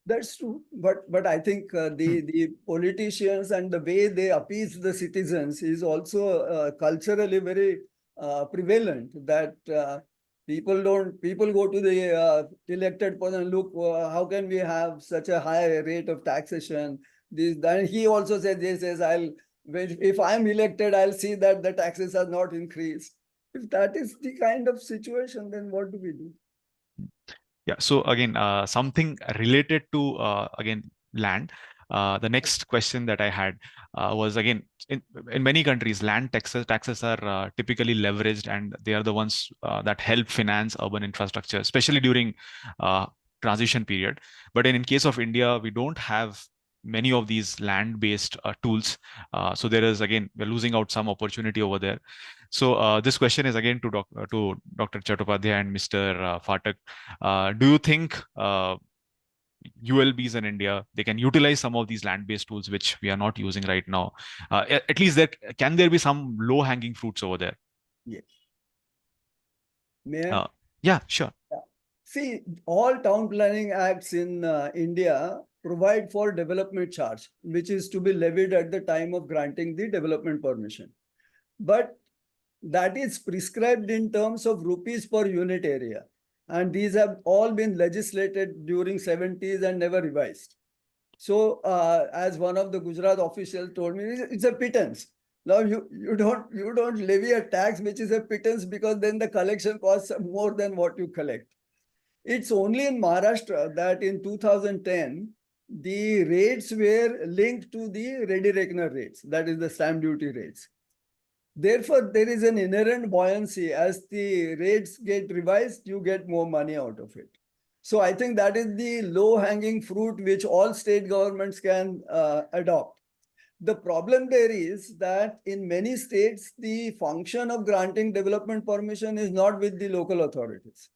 That's true, but I think the politicians and the way they appease the citizens is also culturally very prevalent. That people go to the elected person. Look, how can we have such a high rate of taxation? Then he also says, if I'm elected, I'll see that the taxes are not increased. If that is the kind of situation, then what do we do? Yeah. So again, something related to again land. The next question that I had was, again, in many countries, land taxes are typically leveraged, and they are the ones that help finance urban infrastructure, especially during transition period. But in case of India, we don't have many of these land-based tools. So there is, again, we're losing out some opportunity over there. So this question is again to Dr. Chattopadhyay and Mr. Pathak. Do you think ULBs in India, they can utilize some of these land-based tools which we are not using right now? At least can there be some low-hanging fruits over there? Yes. May I? Yeah, sure. Yeah. See, all town planning acts in India provide for development charge, which is to be levied at the time of granting the development permission. But that is prescribed in terms of rupees per unit area. And these have all been legislated during 70s and never revised. So as one of the Gujarat officials told me, it's a pittance. Now you don't levy a tax which is a pittance, because then the collection costs more than what you collect. It's only in Maharashtra that in 2010, the rates were linked to the ready reckoner rates, that is the stamp duty rates. Therefore, there is an inherent buoyancy. As the rates get revised, you get more money out of it. So I think that is the low-hanging fruit which all state governments can adopt. The problem there is that in many states, the function of granting development permission is not with the local authorities.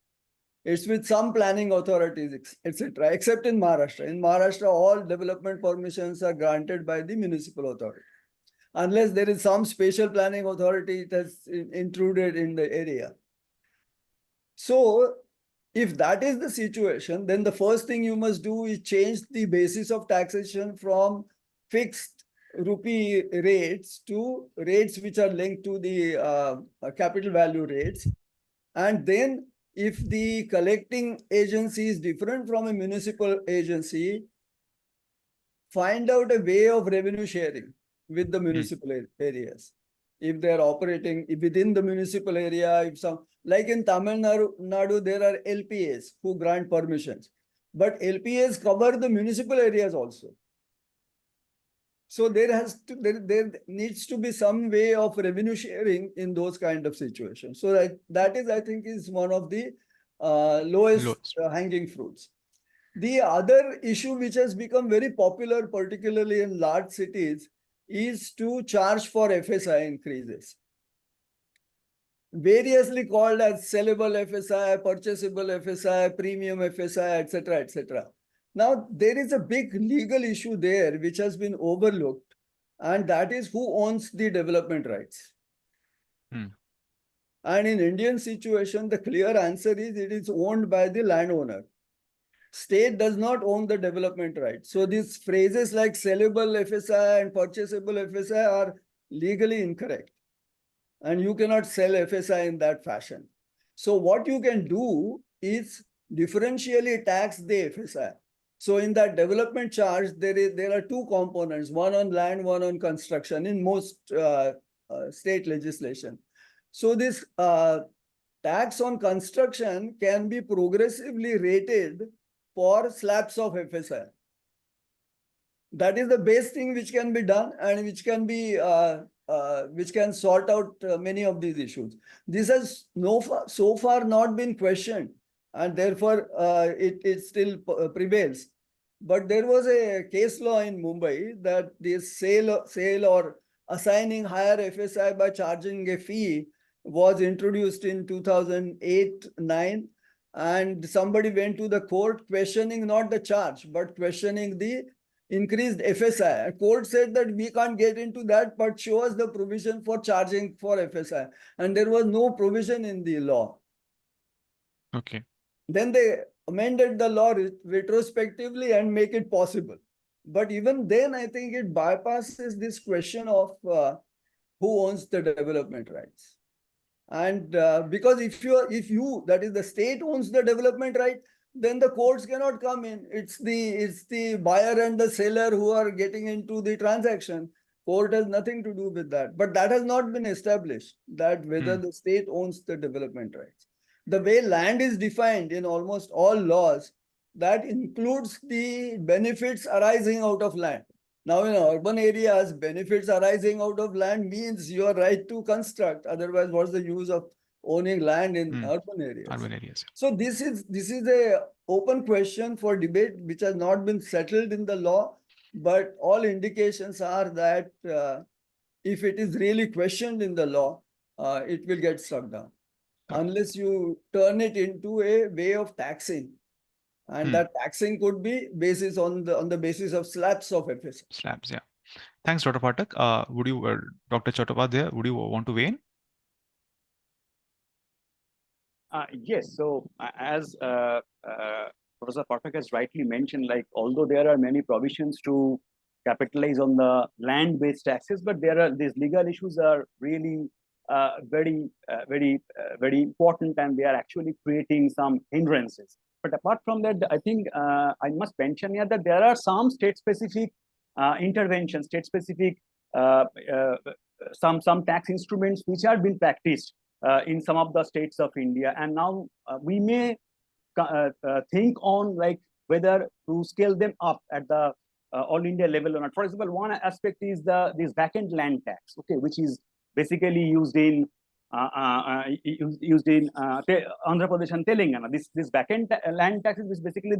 It's with some planning authorities, etc., except in Maharashtra. In Maharashtra, all development permissions are granted by the municipal authority. Unless there is some special planning authority that's intruded in the area. So if that is the situation, then the first thing you must do is change the basis of taxation from fixed rupee rates to rates which are linked to the capital value rates. And then if the collecting agency is different from a municipal agency, find out a way of revenue sharing with the municipal areas. If they are operating within the municipal area, if some, like in Tamil Nadu, there are LPAs who grant permissions, but LPAs cover the municipal areas also. So there needs to be some way of revenue sharing in those kind of situations. So that is, I think, is one of the lowest hanging fruits. The other issue which has become very popular, particularly in large cities, is to charge for FSI increases. variously called as sellable FSI, purchasable FSI, premium FSI, etc., etc. Now, there is a big legal issue there which has been overlooked, and that is who owns the development rights. And in Indian situation, the clear answer is it is owned by the landowner. State does not own the development rights. So these phrases like sellable FSI and purchasable FSI are legally incorrect. And you cannot sell FSI in that fashion. So what you can do is differentially tax the FSI. So in that development charge, there are two components, one on land, one on construction in most state legislation. So this tax on construction can be progressively rated for slabs of FSI. That is the best thing which can be done and which can be which can sort out many of these issues. This has so far not been questioned, and therefore it still prevails. But there was a case law in Mumbai that this sale or assigning higher FSI by charging a fee was introduced in 2008-9, and somebody went to the court questioning not the charge but questioning the increased FSI. A court said that we can't get into that, but show us the provision for charging for FSI. And there was no provision in the law. Okay. Then they amended the law retrospectively and make it possible. But even then, I think it bypasses this question of who owns the development rights. And because if you, that is the state owns the development right, then the courts cannot come in. It's the buyer and the seller who are getting into the transaction. Court has nothing to do with that. But that has not been established, that whether the state owns the development rights. The way land is defined in almost all laws, that includes the benefits arising out of land. Now, in urban areas, benefits arising out of land means your right to construct. Otherwise, what's the use of owning land in urban areas? Urban areas. So this is a open question for debate which has not been settled in the law, but all indications are that if it is really questioned in the law, it will get struck down. Unless you turn it into a way of taxing. And that taxing could be basis on the basis of slabs of FSI. Slabs, yeah. Thanks, Dr. Pathak. Would you, Dr. Chattopadhyay, would you want to weigh in? Yes. So as Professor Pathak has rightly mentioned, like although there are many provisions to capitalize on the land-based taxes, but these legal issues are really very important, and they are actually creating some hindrances. But apart from that, I think I must mention here that there are some state-specific interventions, state-specific some tax instruments which are being practiced in some of the states of India, and now we may think on like whether to scale them up at the all India level or not. For example, one aspect is this vacant land tax, okay, which is basically used in Andhra Pradesh and Telangana. This vacant land tax is basically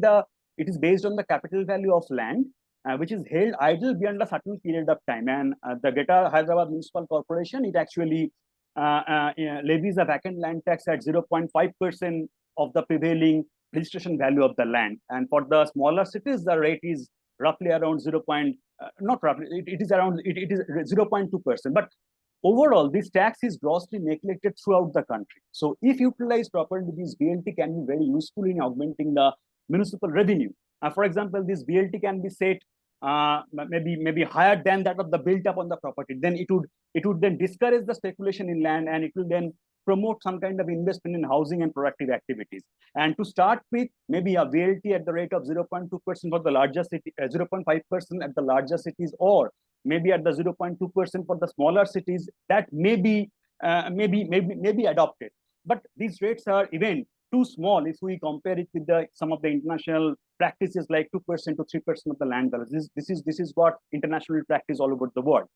it is based on the capital value of land, which is held idle beyond a certain period of time. And the Greater Hyderabad Municipal Corporation, it actually levies a vacant land tax at 0.5% of the prevailing registration value of the land. And for the smaller cities, the rate is roughly around not roughly, it is around 0.2%. But overall, this tax is grossly neglected throughout the country. So if utilized properly, this BLT can be very useful in augmenting the municipal revenue. For example, this BLT can be set maybe higher than that of the built up on the property. Then it would then discourage the speculation in land, and it will then promote some kind of investment in housing and productive activities. And to start with, maybe a BLT at the rate of 0.2% for the larger city, 0.5% at the larger cities, or maybe at the 0.2% for the smaller cities, that may be adopted. But these rates are even too small if we compare it with some of the international practices like 2% to 3% of the land value. This is what internationally practiced all over the world.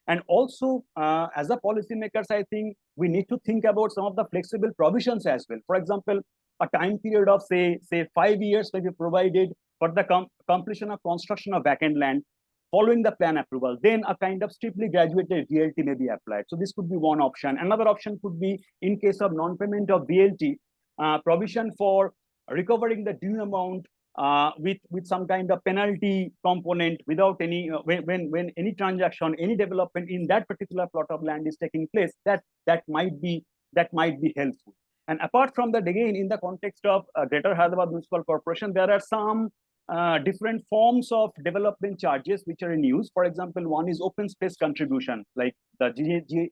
And also, as a policymakers, I think we need to think about some of the flexible provisions as well. For example, a time period of say 5 years may be provided for the completion of construction of vacant land. following the plan approval, then a kind of strictly graduated BLT may be applied. So this could be one option. Another option could be, in case of non-payment of BLT, provision for recovering the due amount with some kind of penalty component without any when any transaction, any development in that particular plot of land is taking place, that might be helpful. And apart from that, again, in the context of Greater Hyderabad Municipal Corporation, there are some different forms of development charges which are in use. For example, one is open space contribution, like the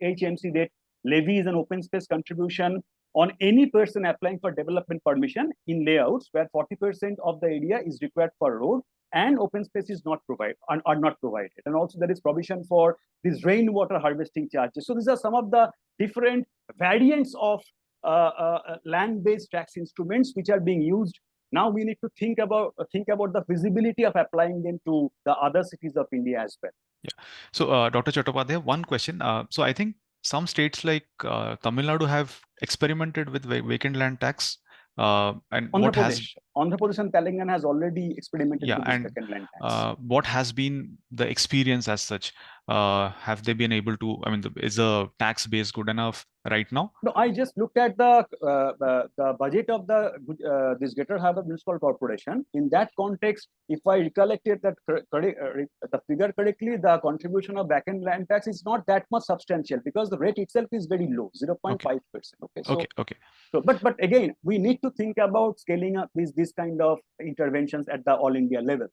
HMC that levies an open space contribution on any person applying for development permission in layouts where 40% of the area is required for road and open space is not provided, are not provided. And also there is provision for these rainwater harvesting charges. So these are some of the different variants of land-based tax instruments which are being used. Now we need to think about the feasibility of applying them to the other cities of India as well. Yeah. So, Dr. Chattopadhyay, one question. So I think some states like Tamil Nadu have experimented with vacant land tax. And Andhra Pradesh and Telangana has already experimented with this vacant land tax. What has been the experience as such? Have they been able to? I mean, is the tax base good enough right now? No, I just looked at the budget of this Greater Hyderabad Municipal Corporation. In that context, if I recollected that the figure correctly, the contribution of vacant land tax is not that much substantial because the rate itself is very low, 0.5%. Okay. So, but again, we need to think about scaling up this kind of interventions at the all India level.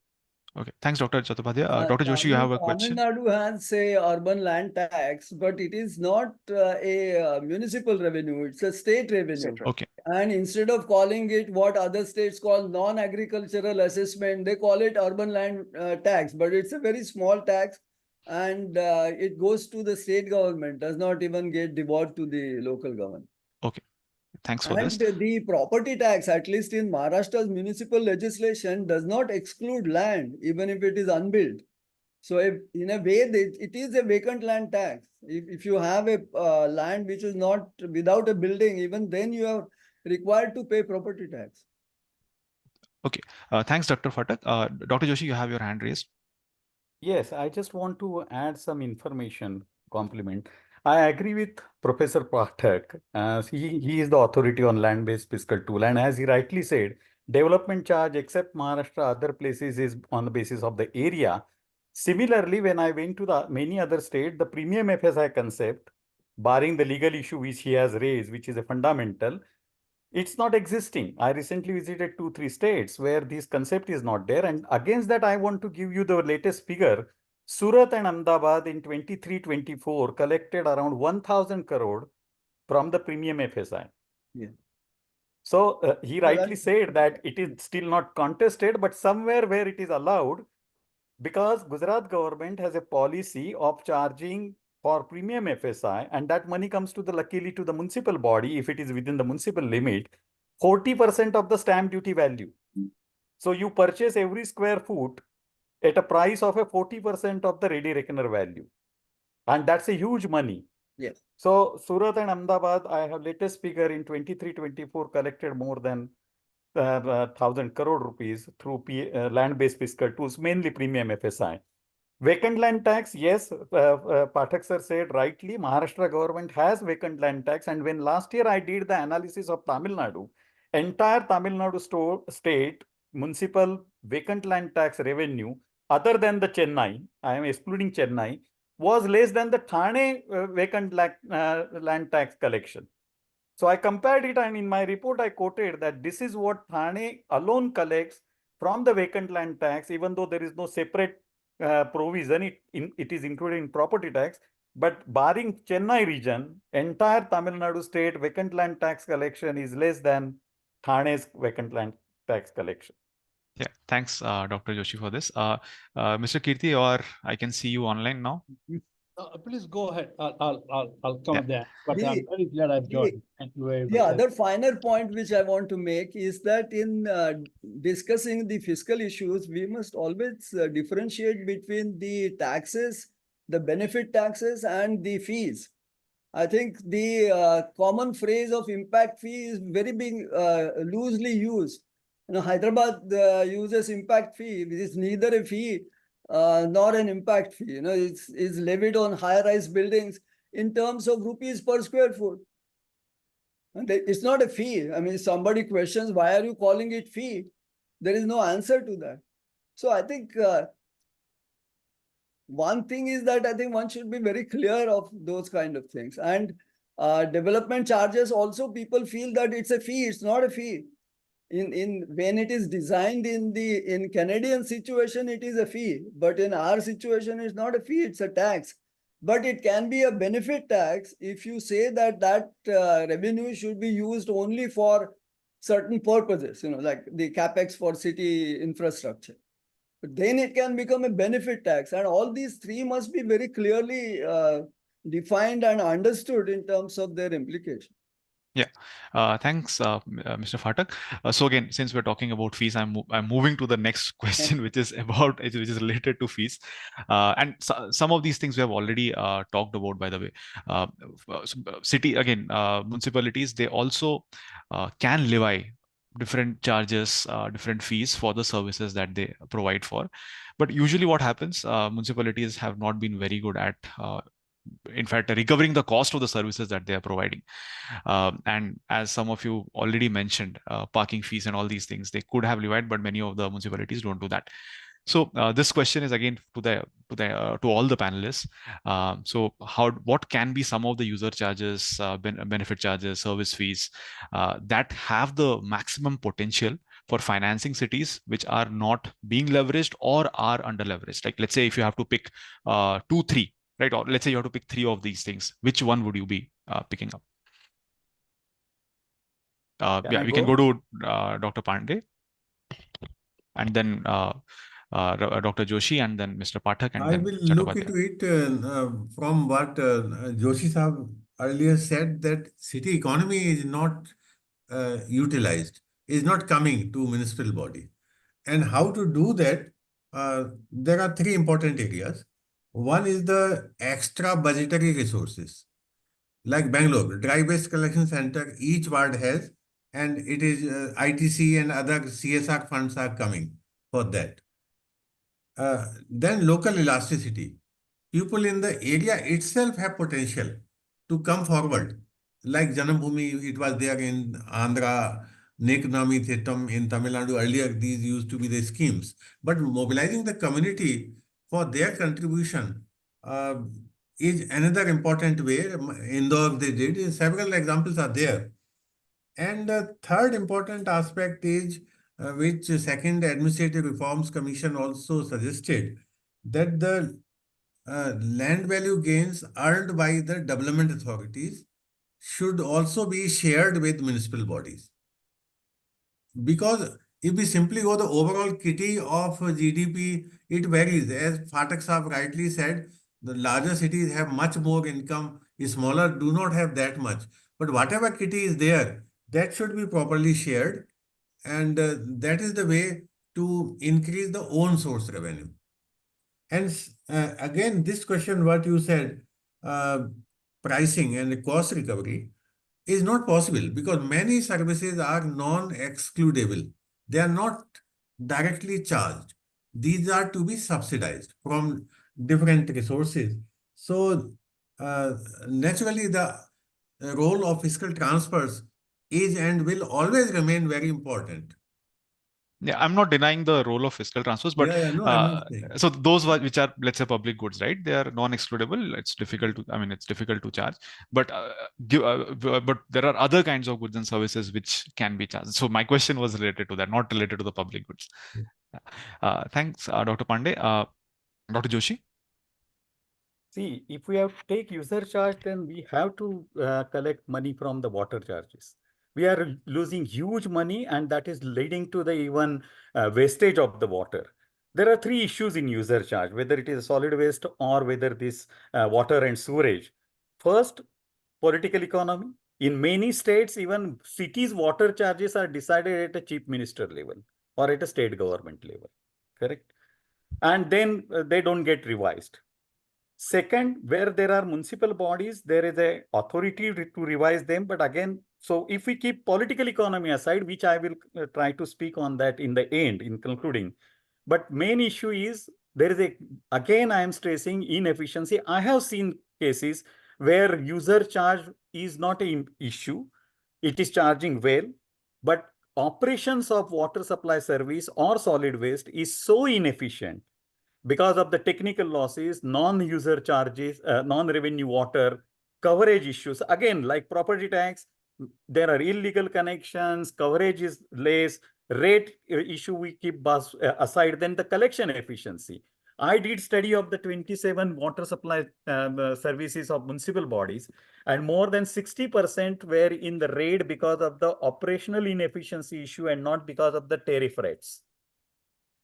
Okay, thanks, Dr. Chattopadhyay. Dr. Joshi, you have a question? Tamil Nadu has a urban land tax, but it is not a municipal revenue, it's a state revenue. Okay. And instead of calling it what other states call non-agricultural assessment, they call it urban land tax, but it's a very small tax and it goes to the state government, does not even get devolved to the local government. Okay. Thanks for this. And the property tax, at least in Maharashtra's municipal legislation, does not exclude land, even if it is unbuilt. So in a way, it is a vacant land tax. If you have a land which is not without a building, even then you are required to pay property tax. Okay. Thanks, Dr. Pathak. Dr. Joshi, you have your hand raised. Yes, I just want to add some information, compliment. I agree with Professor Pathak. He is the authority on land-based fiscal tool. And as he rightly said, development charge except Maharashtra, other places is on the basis of the area. Similarly, when I went to the many other states, the premium FSI concept, barring the legal issue which he has raised, which is a fundamental, it's not existing. I recently visited 2-3 states where this concept is not there. And against that, I want to give you the latest figure. Surat and Ahmedabad in 23-24 collected around 1,000 crore from the premium FSI. Yeah. So he rightly said that it is still not contested, but somewhere where it is allowed, because Gujarat government has a policy of charging for premium FSI, and that money comes to luckily to the municipal body if it is within the municipal limit, 40% of the stamp duty value. So you purchase every square foot at a price of a 40% of the ready reckoner value. And that's a huge money. Yes. So Surat and Ahmedabad, I have latest figure in 23-24 collected more than 1,000 crore rupees through land-based fiscal tools, mainly premium FSI. Vacant land tax, yes, Pathak sir said rightly, Maharashtra government has vacant land tax. And when last year I did the analysis of Tamil Nadu, entire Tamil Nadu state municipal vacant land tax revenue, other than the Chennai, I am excluding Chennai, was less than the Thane vacant land tax collection. So I compared it, and in my report I quoted that this is what Thane alone collects from the vacant land tax, even though there is no separate provision, it is included in property tax. But barring Chennai region, entire Tamil Nadu state vacant land tax collection is less than Thane's vacant land tax collection. Yeah, thanks, Dr. Joshi, for this. Mr. Kirti, or I can see you online now. Please go ahead. I'll come there. But I'm very glad I've joined. The other finer point which I want to make is that in discussing the fiscal issues, we must always differentiate between the taxes, the benefit taxes, and the fees. I think the common phrase of impact fee is very being loosely used. Hyderabad uses impact fee, which is neither a fee not an impact fee. It's levied on high-rise buildings in terms of rupees per square foot. And it's not a fee. I mean, somebody questions, why are you calling it fee? There is no answer to that. So I think one thing is that I think one should be very clear of those kind of things. And development charges also, people feel that it's a fee. It's not a fee. When it is designed in Canadian situation, it is a fee. But in our situation, it's not a fee, it's a tax. But it can be a benefit tax if you say that revenue should be used only for certain purposes, like the capex for city infrastructure. But then it can become a benefit tax. And all these three must be very clearly defined and understood in terms of their implication. Yeah, thanks, Mr. Phatak. So again, since we're talking about fees, I'm moving to the next question, which is related to fees, and some of these things we have already talked about. By the way, municipalities, they also can levy different charges, different fees for the services that they provide for. But usually, what happens? Municipalities have not been very good at in fact, recovering the cost of the services that they are providing. And as some of you already mentioned, parking fees and all these things, they could have levied, but many of the municipalities don't do that. So this question is again to all the panelists. So what can be some of the user charges, benefit charges, service fees that have the maximum potential for financing cities which are not being leveraged or are under leveraged? Like, let's say if you have to pick 2, 3, right? Or let's say you have to pick 3 of these things. Which one would you be picking up? We can go to Dr. Pandey, and then Dr. Joshi, and then Mr. Pathak, and I then will look Chattopadhyay. into it from what Joshi Sahab earlier said, that city economy is not utilized, is not coming to municipal body. And how to do that? There are 3 important areas. One is the extra budgetary resources. Like Bangalore, dry waste collection center, each ward has, and it is ITC and other CSR funds are coming for that. Then local elasticity. People in the area itself have potential to come forward. Like Janambhumi, it was there in Andhra, Nekanami Thetam in Tamil Nadu. Earlier, these used to be the schemes. But mobilizing the community for their contribution is another important way. Indore, they did. Several examples are there. And the third important aspect is, which Second Administrative Reforms Commission also suggested, that the land value gains earned by the development authorities should also be shared with municipal bodies. Because if we simply go the overall kitty of GDP, it varies. As Phatak Sahab rightly said, the larger cities have much more income, smaller do not have that much. But whatever kitty is there, that should be properly shared. And that is the way to increase the own source revenue. And again, this question, what you said, pricing and cost recovery is not possible because many services are non-excludable. They are not directly charged. These are to be subsidized from different resources. So naturally, the role of fiscal transfers is and will always remain very important. Yeah, I'm not denying the role of fiscal transfers, but so those which are, let's say, public goods, right? They are non-excludable. It's difficult to charge. But but there are other kinds of goods and services which can be charged. So my question was related to that, not related to the public goods. Thanks, Dr. Pandey. Dr. Joshi. See, if we have to take user charge, then we have to collect money from the water charges. We are losing huge money, and that is leading to the even wastage of the water. There are 3 issues in user charge, whether it is solid waste or whether this water and sewerage. First, political economy. In many states, even cities' water charges are decided at a chief minister level or at a state government level, correct? And then they don't get revised. Second, where there are municipal bodies, there is a authority to revise them. But again, so if we keep political economy aside, which I will try to speak on that in the end, in concluding, but main issue is There is again, I am stressing inefficiency. I have seen cases where user charge is not an issue. It is charging well, but operations of water supply service or solid waste is so inefficient because of the technical losses, non-user charges, non-revenue water, coverage issues. Again, like property tax, there are illegal connections, coverage is less, rate issue we keep aside, then the collection efficiency. I did study of the 27 water supply services of municipal bodies, and more than 60% were in the raid because of the operational inefficiency issue and not because of the tariff rates.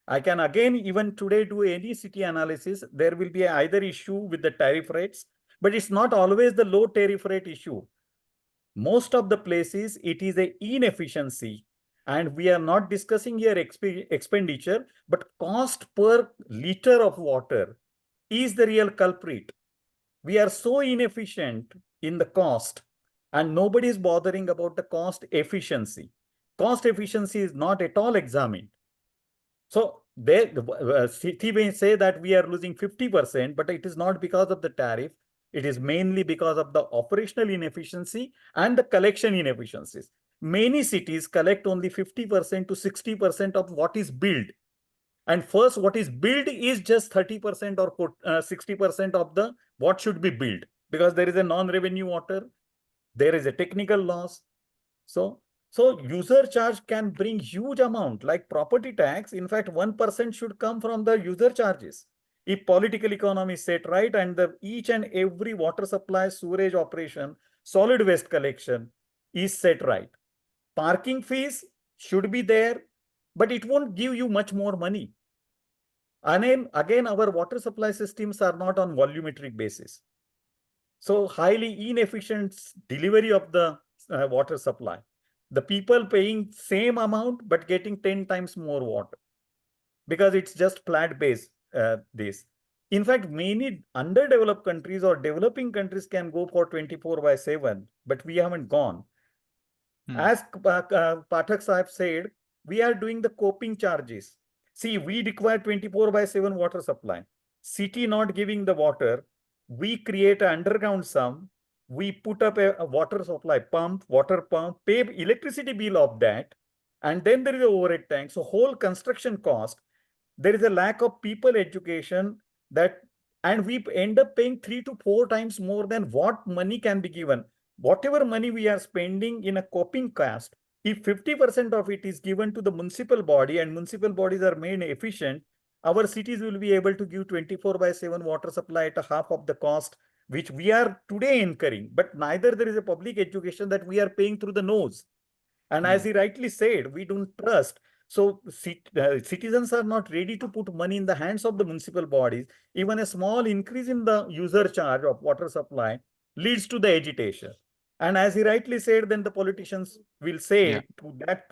I can again, even today, do any city analysis. There will be either issue with the tariff rates, but it's not always the low tariff rate issue. Most of the places, it is a inefficiency. And we are not discussing here expenditure, but cost per liter of water is the real culprit. We are so inefficient in the cost, and nobody is bothering about the cost efficiency. Cost efficiency is not at all examined. So city may say that we are losing 50%, but it is not because of the tariff. It is mainly because of the operational inefficiency and the collection inefficiencies. Many cities collect only 50% to 60% of what is billed. And first, what is billed is just 30% or 60% of the what should be billed, because there is a non-revenue water, there is a technical loss. So user charge can bring huge amount, like property tax. In fact, 1% should come from the user charges. If political economy is set right, and each and every water supply, sewerage operation, solid waste collection is set right. Parking fees should be there, but it won't give you much more money. And then again, our water supply systems are not on volumetric basis. So highly inefficient delivery of the water supply. The people paying same amount, but getting 10 times more water because it's just plant-based this. In fact, many underdeveloped countries or developing countries can go for 24/7, but we haven't gone. As Pathak Sahib said, we are doing the coping charges. See, we require 24/7 water supply. City not giving the water, we create an underground sum. We put up a water supply pump, water pump, pay electricity bill of that. And then there is an overhead tank. So whole construction cost, there is a lack of people education and we end up paying 3 to 4 times more than what money can be given. Whatever money we are spending in a coping cost, if 50% of it is given to the municipal body and municipal bodies are made efficient, our cities will be able to give 24/7 water supply at a half of the cost, which we are today incurring. But neither there is a public education that we are paying through the nose. And as he rightly said, we don't trust. So citizens are not ready to put money in the hands of the municipal bodies. Even a small increase in the user charge of water supply leads to the agitation. And as he rightly said, then the politicians will say to that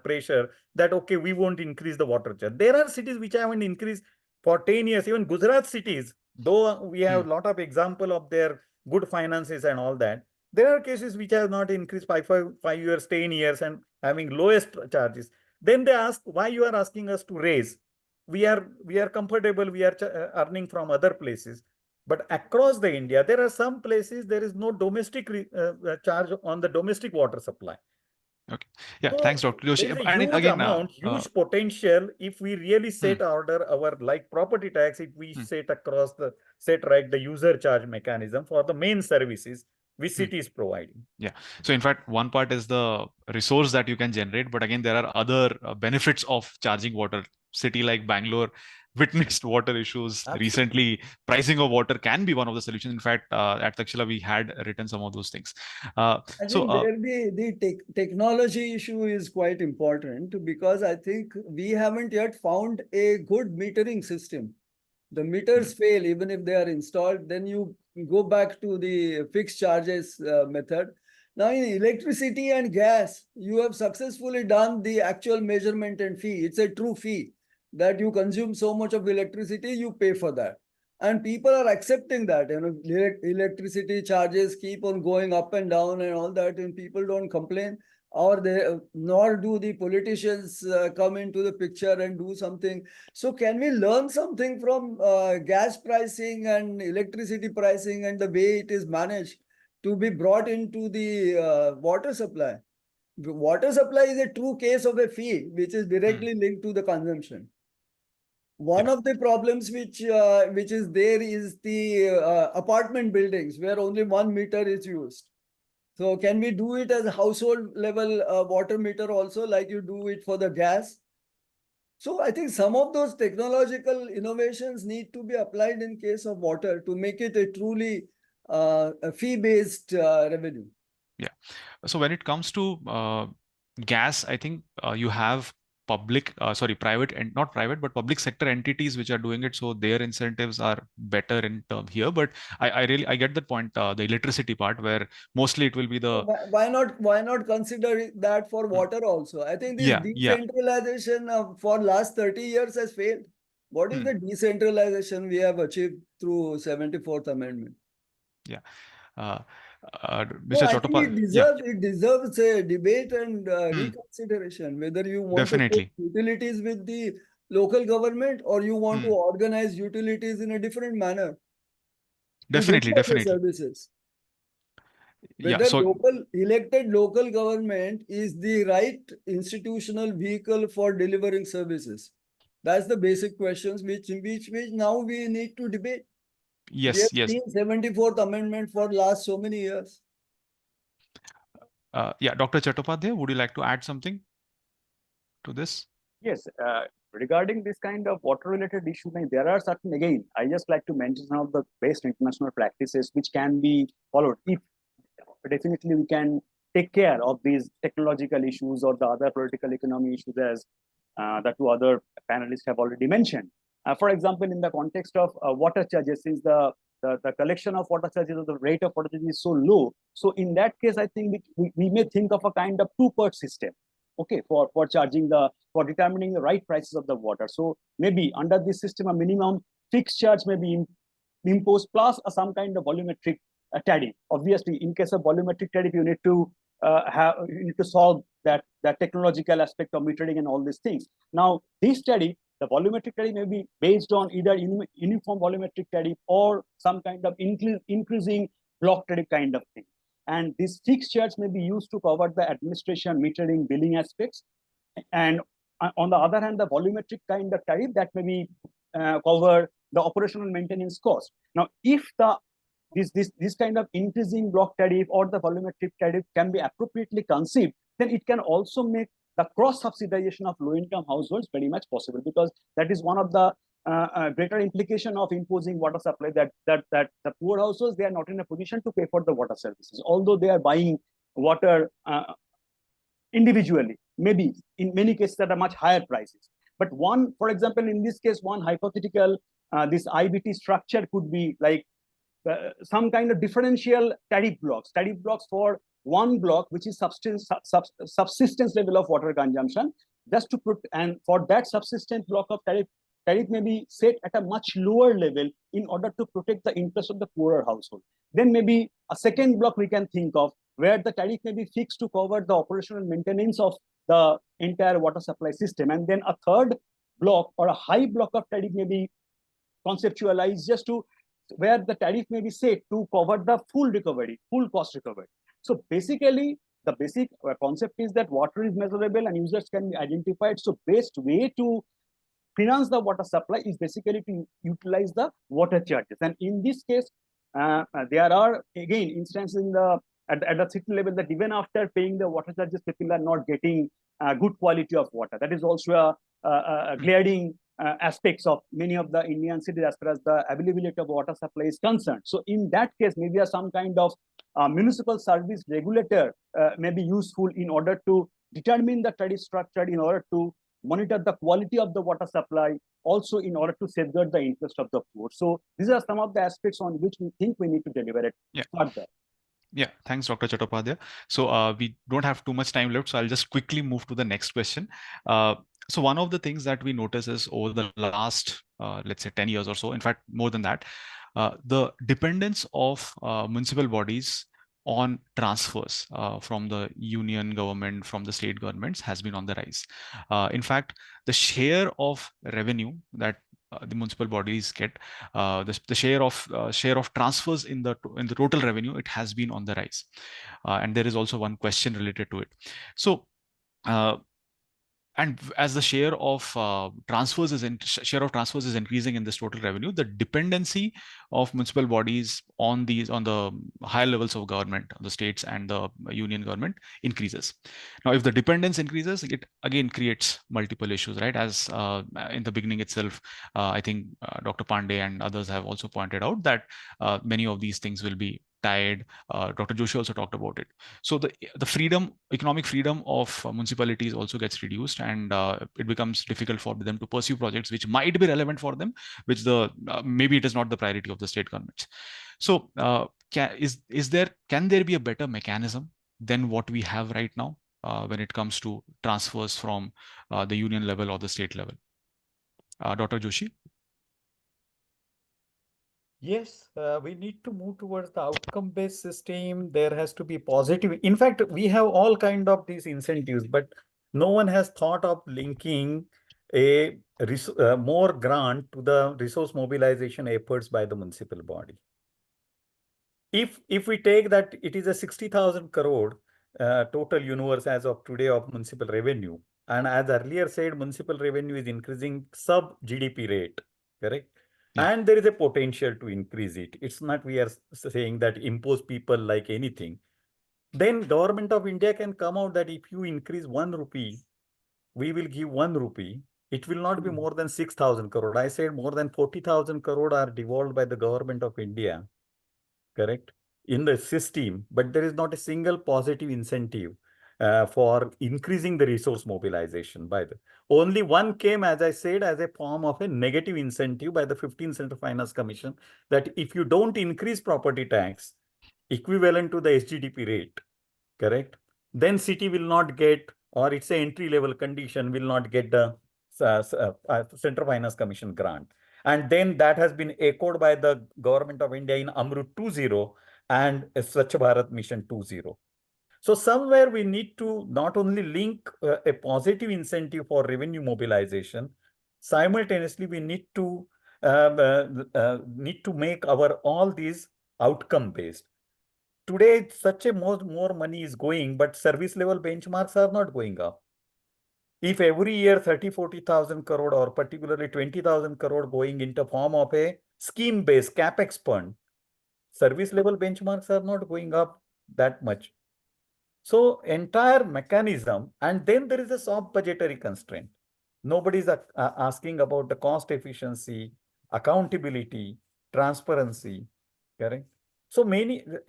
pressure that, okay, we won't increase the water charge. There are cities which haven't increased for 10 years, even Gujarat cities, though we have a lot of example of their good finances and all that. There are cases which have not increased 5 years, 10 years and having lowest charges. Then they ask, why you are asking us to raise? We are comfortable, we are earning from other places. But across the India, there are some places there is no domestic charge on the domestic water supply. Okay. Yeah. So thanks, Dr. Joshi. there is a huge amount, huge potential if we really set order our like property tax. If we set right the user charge mechanism for the main services which city is providing. Yeah. So in fact, one part is the resource that you can generate, but again, there are other benefits of charging water. City like Bangalore witnessed water issues recently. Pricing of water can be one of the solutions. In fact, at Takshila, we had written some of those things. I think the technology issue is quite important, because I think we haven't yet found a good metering system. The meters fail even if they are installed, then you go back to the fixed charges method. Now in electricity and gas, you have successfully done the actual measurement and fee. It's a true fee that you consume so much of electricity, you pay for that. And people are accepting that, electricity charges keep on going up and down and all that, and people don't complain. or nor do the politicians come into the picture and do something. So can we learn something from gas pricing and electricity pricing and the way it is managed to be brought into the water supply? The water supply is a true case of a fee, which is directly linked to the consumption. One of the problems which is there is the apartment buildings where only 1 meter is used. So can we do it as a household level water meter also, like you do it for the gas? So I think some of those technological innovations need to be applied in case of water to make it a truly a fee-based revenue. Yeah. So when it comes to gas, I think you have private and not private, but public sector entities which are doing it. So their incentives are better in term here. But I get that point, the electricity part, where mostly it will be the. Why not consider that for water also? I think this decentralization for last 30 years has failed. What is the decentralization we have achieved through 74th Amendment? Yeah. No, I think it deserves a debate and reconsideration, whether you want to put utilities with the local government or you want to organize utilities in a different manner. Definitely. Services. Whether elected local government is the right institutional vehicle for delivering services. That's the basic questions which now we need to debate. Yes. We have seen 74th Amendment for last so many years. Dr. Chattopadhyay, would you like to add something to this? Yes, regarding this kind of water-related issue, there are certain, again, I just like to mention some of the best international practices which can be followed. If definitely we can take care of these technological issues or the other political economy issues as the two other panelists have already mentioned. For example, in the context of water charges, since the collection of water charges or the rate of water charges is so low, so in that case, I think we may think of a kind of two-part system, okay, for determining the right prices of the water. So maybe under this system, a minimum fixed charge may be imposed plus some kind of volumetric tariff. Obviously, in case of volumetric tariff, you need to solve that technological aspect of metering and all these things. Now, this tariff, the volumetric tariff may be based on either uniform volumetric tariff or some kind of increasing block tariff kind of thing. And this fixed charge may be used to cover the administration, metering, billing aspects. And on the other hand, the volumetric kind of tariff that may be cover the operational maintenance cost. Now, if this kind of increasing block tariff or the volumetric tariff can be appropriately conceived, then it can also make the cross-subsidization of low-income households very much possible, because that is one of the greater implication of imposing water supply, that the poor households, they are not in a position to pay for the water services, although they are buying water individually, maybe in many cases at a much higher prices. But for example, in this case, one hypothetical, this IBT structure could be like some kind of differential tariff blocks for one block, which is subsistence level of water consumption, just to put, and for that subsistence block of tariff may be set at a much lower level in order to protect the interest of the poorer household. Then maybe a second block we can think of where the tariff may be fixed to cover the operational maintenance of the entire water supply system. And then a third block or a high block of tariff may be conceptualized just to where the tariff may be set to cover the full cost recovery. So basically, the basic concept is that water is measurable and users can be identified. So best way to finance the water supply is basically to utilize the water charges. And in this case, there are again instances at the city level that even after paying the water charges, people are not getting good quality of water. That is also a glaring aspects of many of the Indian cities as far as the availability of water supply is concerned. So in that case, maybe some kind of municipal service regulator may be useful in order to determine the tariff structure, in order to monitor the quality of the water supply, also in order to safeguard the interest of the poor. So these are some of the aspects on which we think we need to deliberate further. Yeah, thanks, Dr. Chattopadhyay. So we don't have too much time left, so I'll just quickly move to the next question. So one of the things that we notice is over the last, let's say 10 years or so, in fact, more than that, the dependence of municipal bodies on transfers from the union government, from the state governments has been on the rise. In fact, the share of revenue that the municipal bodies get, the share of transfers in the total revenue, it has been on the rise. And there is also one question related to it. So and as the share of transfers is increasing in this total revenue, the dependency of municipal bodies on the higher levels of government, the states and the union government, increases. Now, if the dependence increases, it again creates multiple issues, right? As in the beginning itself, I think Dr. Pandey and others have also pointed out that many of these things will be tied. Dr. Joshi also talked about it. So the economic freedom of municipalities also gets reduced, and it becomes difficult for them to pursue projects which might be relevant for them, which maybe it is not the priority of the state governments. So can there be a better mechanism than what we have right now when it comes to transfers from the union level or the state level? Dr. Joshi? Yes, we need to move towards the outcome-based system. There has to be positive. In fact, we have all kind of these incentives, but no one has thought of linking a more grant to the resource mobilization efforts by the municipal body. If we take that it is a 60,000 crore total universe as of today of municipal revenue, and as earlier said, municipal revenue is increasing sub GDP rate, correct? And there is a potential to increase it. It's not we are saying that impose people like anything. Then government of India can come out that if you increase 1 rupee, we will give 1 rupee. It will not be more than 6,000 crore. I said more than 40,000 crore are devolved by the government of India, correct, in the system, but there is not a single positive incentive for increasing the resource mobilization by the only one came, as I said, as a form of a negative incentive by the 15th Central Finance Commission, that if you don't increase property tax equivalent to the SGDP rate, correct, then city will not get, or it's a entry level condition, will not get the Central Finance Commission grant. And then that has been echoed by the government of India in Amrut 2.0 and Swachh Bharat Mission 2.0. So somewhere we need to not only link a positive incentive for revenue mobilization, simultaneously we need to make our all these outcome based. Today, such a more money is going, but service level benchmarks are not going up. If every year 30-40,000 crore or particularly 20,000 crore going into form of a scheme-based capex fund, service level benchmarks are not going up that much. So entire mechanism, and then there is a soft budgetary constraint. Nobody is asking about the cost efficiency, accountability, transparency, correct? So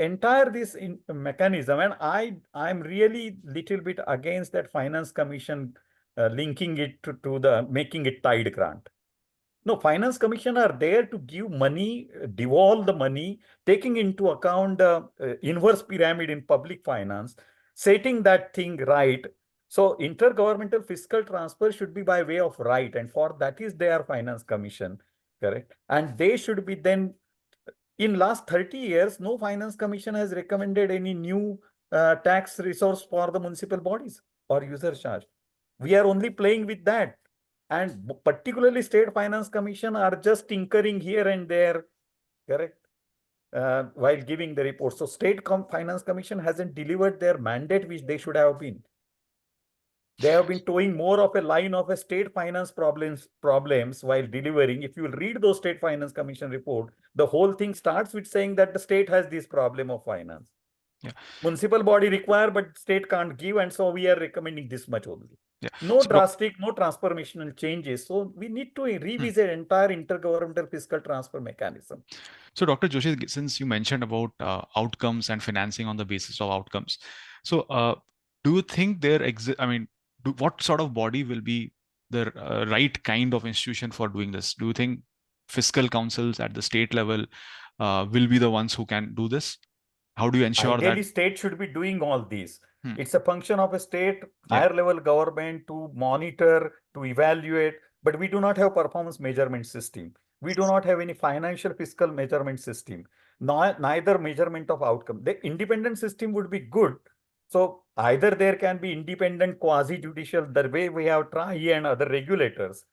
entire this mechanism, and I'm really little bit against that finance commission linking it to the making it tied grant. No, finance commission are there to give money, devolve the money, taking into account the inverse pyramid in public finance, setting that thing right. So intergovernmental fiscal transfer should be by way of right, and for that is their finance commission, correct? And they should be then, in last 30 years, no finance commission has recommended any new tax resource for the municipal bodies or user charge. We are only playing with that. And particularly state finance commission are just tinkering here and there, correct, while giving the report. So state finance commission hasn't delivered their mandate, which they should have been. They have been towing more of a line of a state finance problems while delivering. If you will read those state finance commission report, the whole thing starts with saying that the state has this problem of finance. Yeah. Municipal body require, but state can't give, and so we are recommending this much only. Yeah. No drastic, no transformational changes. So we need to revisit entire intergovernmental fiscal transfer mechanism. So Dr. Joshi, since you mentioned about outcomes and financing on the basis of outcomes, so do you think what sort of body will be the right kind of institution for doing this? Do you think fiscal councils at the state level will be the ones who can do this? How do you ensure Ideally, that state should be doing all these? It's a function of a state, higher level government to monitor, to evaluate, but we do not have performance measurement system. We do not have any financial fiscal measurement system. neither measurement of outcome. The independent system would be good. So either there can be independent quasi-judicial, the way we have TRAI and other regulators.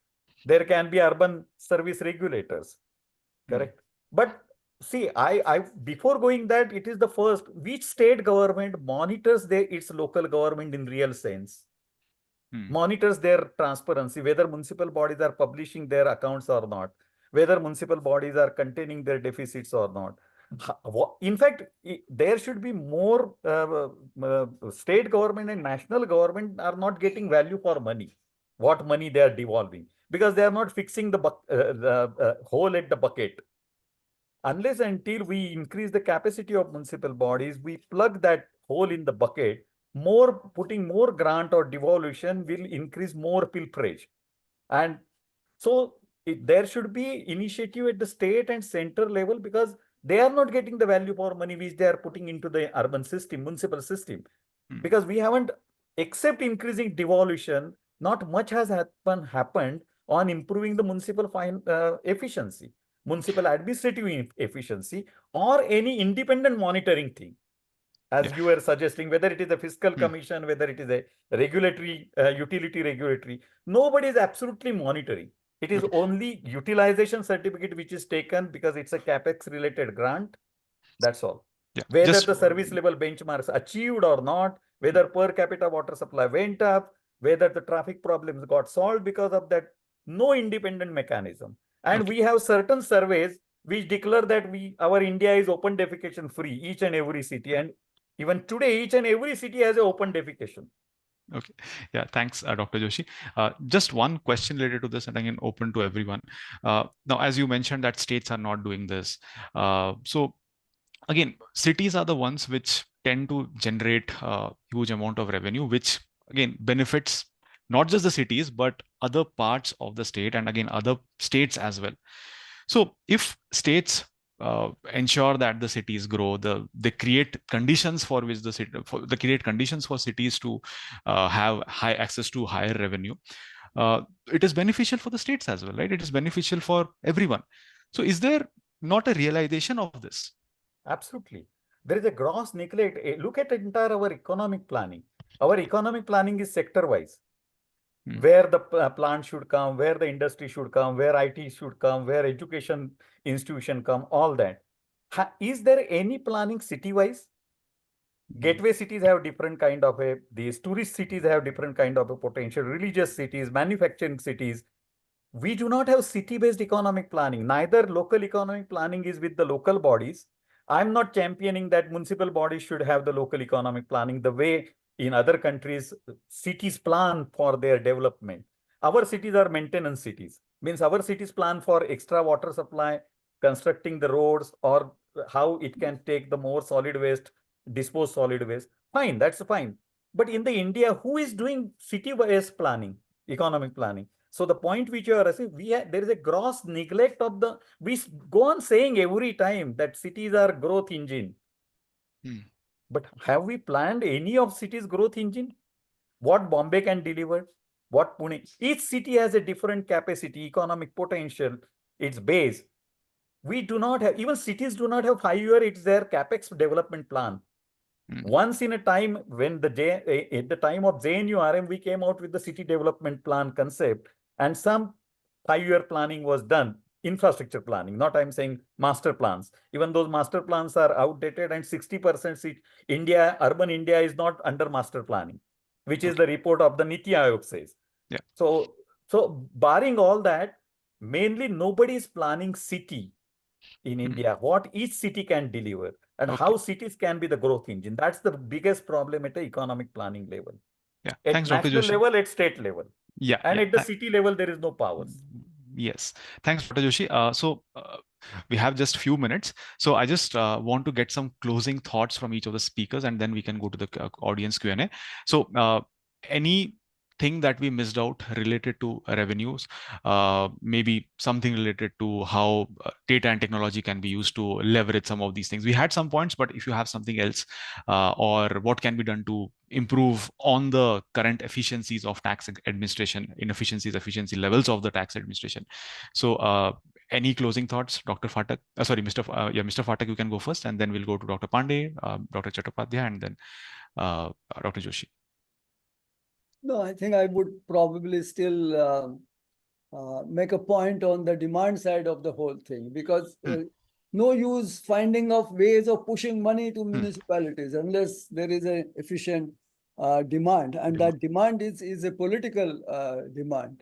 There can be urban service regulators, correct? But see, I before going that, it is the first, which state government monitors its local government in real sense? Monitors their transparency, whether municipal bodies are publishing their accounts or not, whether municipal bodies are containing their deficits or not. In fact, there should be more state government and national government are not getting value for money, what money they are devolving, because they are not fixing the hole at the bucket. Unless until we increase the capacity of municipal bodies, we plug that hole in the bucket, putting more grant or devolution will increase more pilferage. And so there should be initiative at the state and center level, because they are not getting the value for money which they are putting into the urban system, municipal system. Because we haven't, except increasing devolution, not much has happened on improving the municipal efficiency, municipal administrative efficiency, or any independent monitoring thing. As you were suggesting, whether it is a fiscal commission, whether it is a regulatory, utility regulatory, nobody is absolutely monitoring. It is only utilization certificate which is taken because it's a capex related grant. That's all. Whether the service level benchmarks achieved or not, whether per capita water supply went up, whether the traffic problems got solved because of that, no independent mechanism. And we have certain surveys which declare that our India is open defecation free, each and every city. And even today, each and every city has an open defecation. Okay. Yeah, thanks, Dr. Joshi. Just one question related to this, and again, open to everyone. Now, as you mentioned that states are not doing this. So again, cities are the ones which tend to generate a huge amount of revenue, which again benefits not just the cities, but other parts of the state, and again, other states as well. So if states ensure that the cities grow, they create conditions for which they create conditions for cities to have high access to higher revenue. It is beneficial for the states as well, right? It is beneficial for everyone. So is there not a realization of this? Absolutely. There is a gross neglect. Look at entire our economic planning. Our economic planning is sector-wise. Where the plant should come, where the industry should come, where IT should come, where education institution come, all that. Is there any planning city-wise? Gateway cities have different kind of these tourist cities have different kind of a potential, religious cities, manufacturing cities. We do not have city-based economic planning. Neither local economic planning is with the local bodies. I'm not championing that municipal bodies should have the local economic planning the way in other countries, cities plan for their development. Our cities are maintenance cities. Means our cities plan for extra water supply, constructing the roads, or how it can take the more solid waste, dispose solid waste. Fine, that's fine. But in the India, who is doing city-based planning, economic planning? So the point which you are saying, there is a gross neglect of we go on saying every time that cities are growth engine. But have we planned any of cities' growth engine? What Bombay can deliver? What Pune? Each city has a different capacity, economic potential, its base. We do not have, even cities do not have 5-year, it's their capex development plan. Once in a time, when at the time of JNURM, we came out with the city development plan concept, and some 5-year planning was done. Infrastructure planning, not I'm saying master plans. Even those master plans are outdated, and 60% urban India is not under master planning, which is the report of the Niti Aayog says. Yeah. So barring all that, mainly nobody is planning city in India, what each city can deliver and how cities can be the growth engine. That's the biggest problem at the economic planning level. Yeah. At Thanks, national Dr. Joshi. level, at state level. Yeah. And at the city level, there is no powers. Yes. Thanks, Dr. Joshi. We have just a few minutes. So I just want to get some closing thoughts from each of the speakers, and then we can go to the audience Q&A. So any thing that we missed out related to revenues, maybe something related to how data and technology can be used to leverage some of these things. We had some points, but if you have something else, or what can be done to improve on the current efficiencies of tax administration, inefficiencies, efficiency levels of the tax administration. So any closing thoughts, Dr. Phatak? Sorry, Mr. Phatak, you can go first, and then we'll go to Dr. Pandey, Dr. Chattopadhyay, and then Dr. Joshi. No, I think I would probably still make a point on the demand side of the whole thing, because no use finding of ways of pushing money to municipalities unless there is an efficient demand, and that demand is a political demand.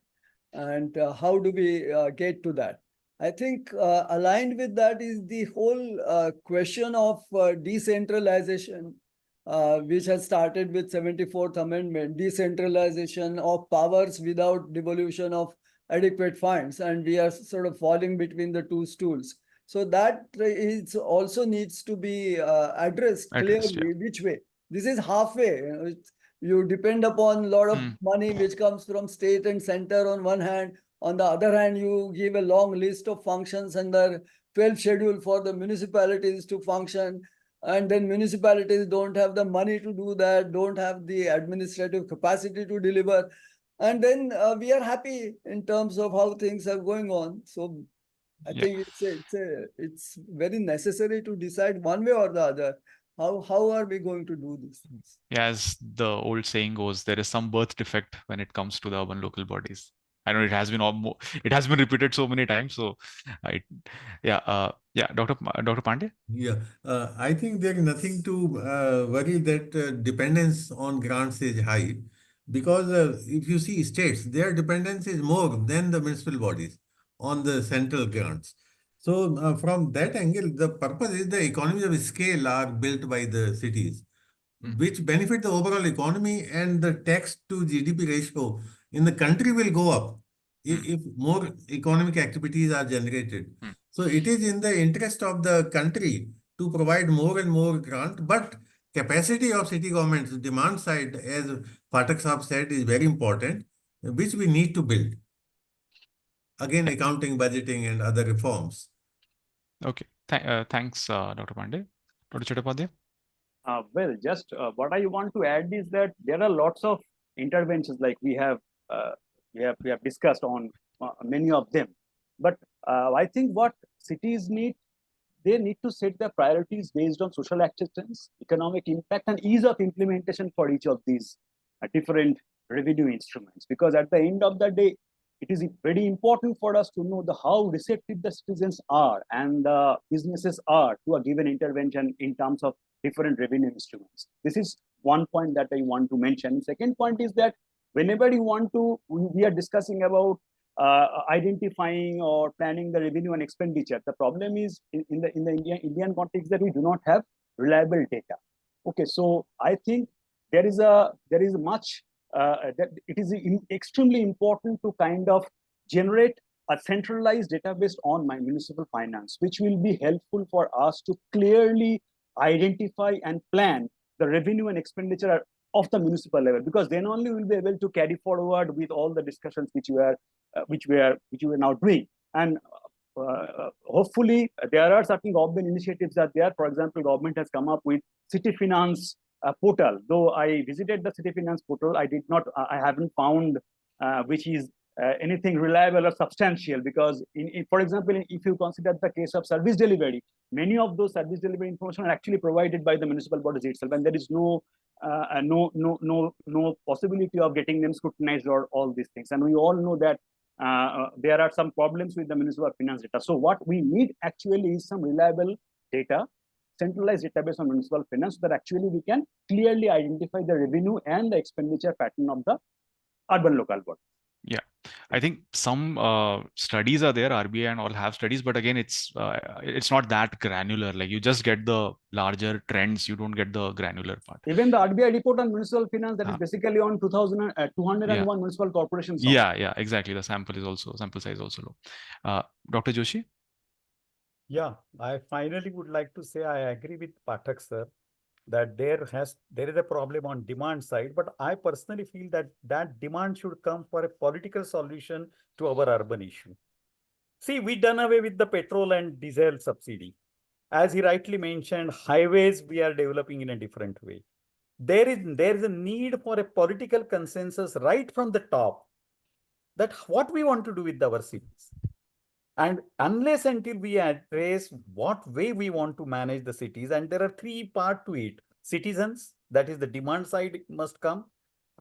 And how do we get to that? I think aligned with that is the whole question of decentralization, which has started with 74th Amendment, decentralization of powers without devolution of adequate funds, and we are sort of falling between the two stools. So that is also needs to be addressed clearly. Which way? This is halfway. You depend upon a lot of money which comes from state and center on one hand. On the other hand, you give a long list of functions under 12th schedule for the municipalities to function. And then municipalities don't have the money to do that, don't have the administrative capacity to deliver. And then we are happy in terms of how things are going on. So I think it's very necessary to decide one way or the other. How are we going to do these things? Yeah, as the old saying goes, there is some birth defect when it comes to the urban local bodies. I know it has been repeated so many times. So, Dr. Pandey. Yeah, I think there is nothing to worry that dependence on grants is high, because if you see states, their dependence is more than the municipal bodies on the central grants. So from that angle, the purpose is the economies of scale are built by the cities, which benefit the overall economy, and the tax to GDP ratio in the country will go up if more economic activities are generated. So it is in the interest of the country to provide more and more grant, but capacity of city governments, demand side, as Pathak Sahab said, is very important, which we need to build. Again, accounting, budgeting, and other reforms. Okay. Thanks, Dr. Pandey. Dr. Chattopadhyay? Well, just what I want to add is that there are lots of interventions, like we have discussed on many of them. But I think what cities need, they need to set their priorities based on social acceptance, economic impact, and ease of implementation for each of these different revenue instruments. Because at the end of the day, it is very important for us to know how receptive the citizens are and the businesses are to a given intervention in terms of different revenue instruments. This is one point that I want to mention. Second point is that whenever we are discussing about identifying or planning the revenue and expenditure, the problem is in the Indian context that we do not have reliable data. Okay, so I think there is much that it is extremely important to kind of generate a centralized database on my municipal finance, which will be helpful for us to clearly identify and plan the revenue and expenditure of the municipal level, because then only we'll be able to carry forward with all the discussions which we are now doing. And hopefully there are certain government initiatives that there. For example, government has come up with city finance portal. Though I visited the city finance portal, I haven't found which is anything reliable or substantial, because for example, if you consider the case of service delivery, many of those service delivery information are actually provided by the municipal bodies itself, and there is no possibility of getting them scrutinized or all these things. And we all know that there are some problems with the municipal finance data. So what we need actually is some reliable data, centralized database on municipal finance, so that actually we can clearly identify the revenue and the expenditure pattern of the urban local body. Yeah, I think some studies are there, RBI and all have studies, but again, it's not that granular. Like you just get the larger trends, you don't get the granular part. Even the RBI report on municipal finance, that is basically on 201 municipal corporations. Yeah, exactly. The sample size is also low. Dr. Joshi? Yeah, I finally would like to say I agree with Pathak sir. that there is a problem on demand side, but I personally feel that that demand should come for a political solution to our urban issue. See, we done away with the petrol and diesel subsidy. As he rightly mentioned, highways we are developing in a different way. There is a need for a political consensus right from the top that what we want to do with our cities. And unless until we address what way we want to manage the cities, and there are three parts to it. Citizens, that is the demand side must come.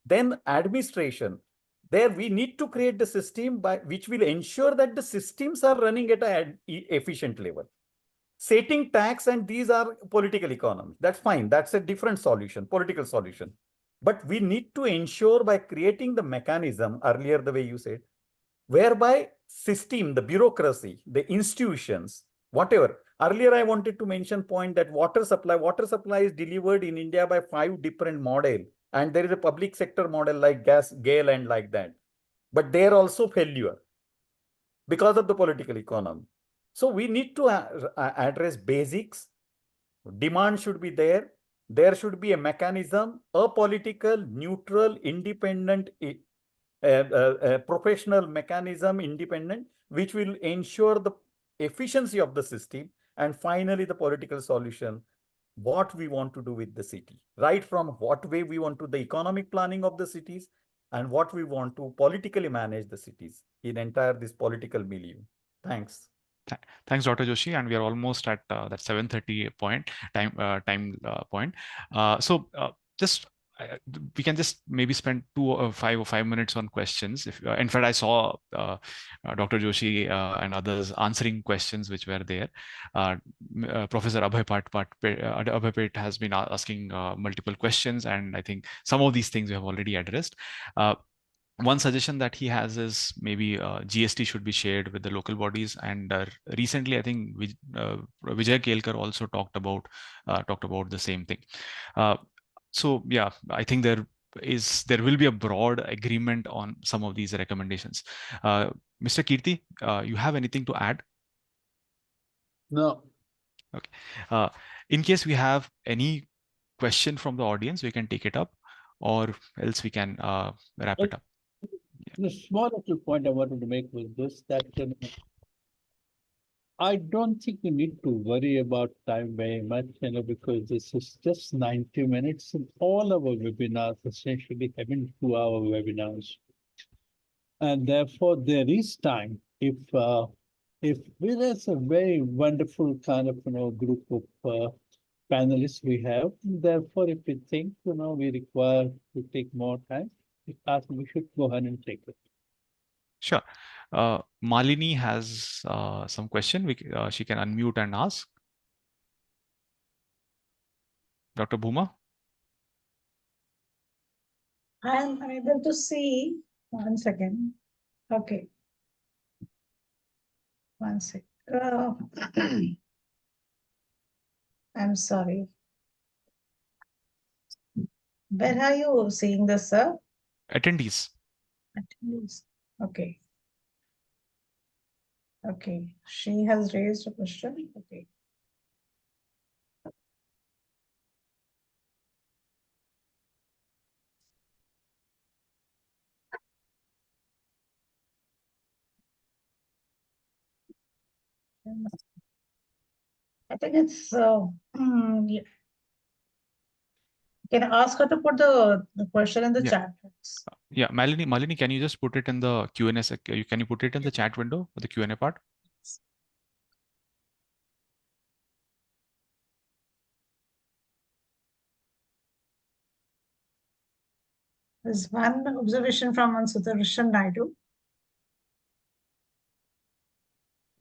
Then administration. There we need to create the system by which will ensure that the systems are running at an efficient level. Setting tax and these are political economy. That's fine. That's a different solution, political solution. But we need to ensure by creating the mechanism, earlier the way you said, whereby system, the bureaucracy, the institutions, whatever. Earlier, I wanted to mention point that water supply is delivered in India by 5 different model. And there is a public sector model like gas, GAIL and like that. But they are also failure because of the political economy. So we need to address basics. Demand should be there. There should be a mechanism, a political, neutral, independent, professional mechanism, independent, which will ensure the efficiency of the system. And finally, the political solution, what we want to do with the city, right from what way we want to the economic planning of the cities and what we want to politically manage the cities in entire this political milieu. Thanks. Thanks, Dr. Joshi, and we are almost at that 7:30 point point. So just we can just maybe spend 5 minutes on questions. If in fact, I saw Dr. Joshi and others answering questions which were there. Professor Abhay Pat has been asking multiple questions, and I think some of these things we have already addressed. One suggestion that he has is maybe GST should be shared with the local bodies. And recently, I think Vijay Kelkar also talked about the same thing. So yeah, I think there will be a broad agreement on some of these recommendations. Mr. Kirti, you have anything to add? No. Okay. In case we have any question from the audience, we can take it up, or else we can wrap it up. The small little point I wanted to make was this, that I don't think we need to worry about time very much, because this is just 90 minutes and all our webinars essentially have been 2-hour webinars. And therefore there is time if there's a very wonderful kind of, group of panelists we have. Therefore, if we think, we require to take more time, we should go ahead and take it. Sure. Malini has some question. She can unmute and ask. Dr. Bhuma? I am unable to see. 1 second. Okay. 1 sec. I'm sorry. Where are you seeing this, sir? Attendees. Attendees. Okay. Okay. She has raised a question. Okay. I think it's yeah. Can I ask her to put the question in the chat? Yeah, Malini, can you just put it in the Q&A? Can you put it in the chat window for the Q&A part? There's one observation from Sudarshan Naidu.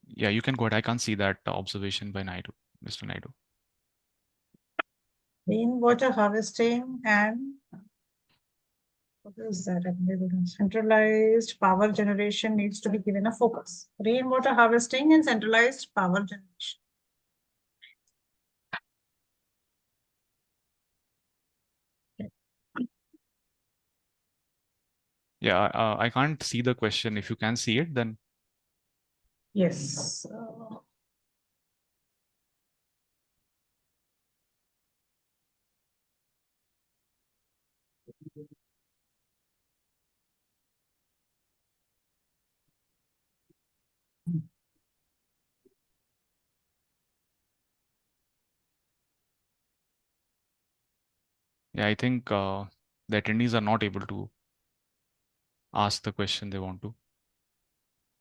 Yeah, you can go ahead. I can't see that observation by Naidu, Mr. Naidu. Rainwater harvesting and what is that? Centralized power generation needs to be given a focus. Rainwater harvesting and centralized power generation. Yeah, I can't see the question. If you can see it, then. Yes. Yeah, I think the attendees are not able to ask the question they want to.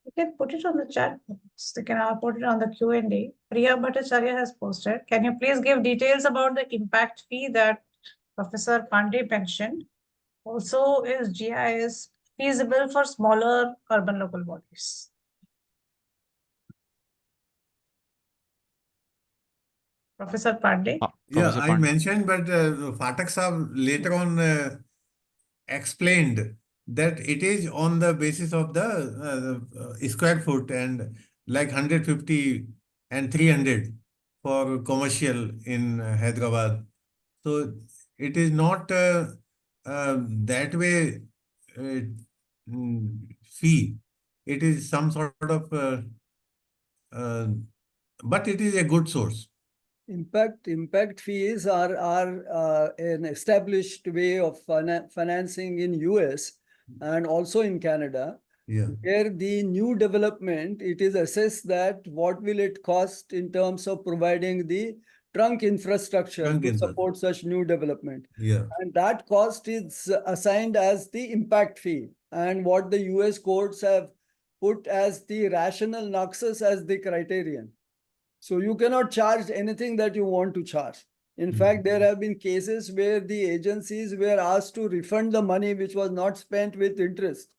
You can put it on the chat box. You can put it on the Q&A. Priya Bhattacharya has posted. Can you please give details about the impact fee that Professor Pandey mentioned? Also, is GIS feasible for smaller urban local bodies? Professor Pandey? Yeah, I mentioned, but Pathak Sahab later on explained that it is on the basis of the square foot and like 150 and 300 for commercial in Hyderabad. So it is not that way fee. It is some sort of, but it is a good source. Impact fees are an established way of financing in US and also in Canada. Yeah. Where the new development, it is assessed that what will it cost in terms of providing the trunk infrastructure to support such new development. Yeah. And that cost is assigned as the impact fee. And what the US courts have put as the rational nexus as the criterion. So you cannot charge anything that you want to charge. In fact, there have been cases where the agencies were asked to refund the money which was not spent with interest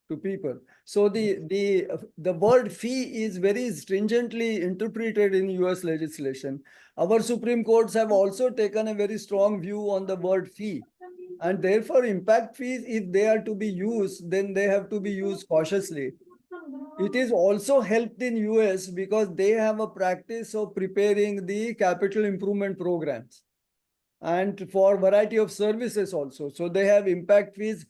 to people. So the word fee is very stringently interpreted in US legislation. Our Supreme Courts have also taken a very strong view on the word fee. And therefore, impact fees, if they are to be used, then they have to be used cautiously. It is also helped in US because they have a practice of preparing the capital improvement programs and for variety of services also. So they have impact fees,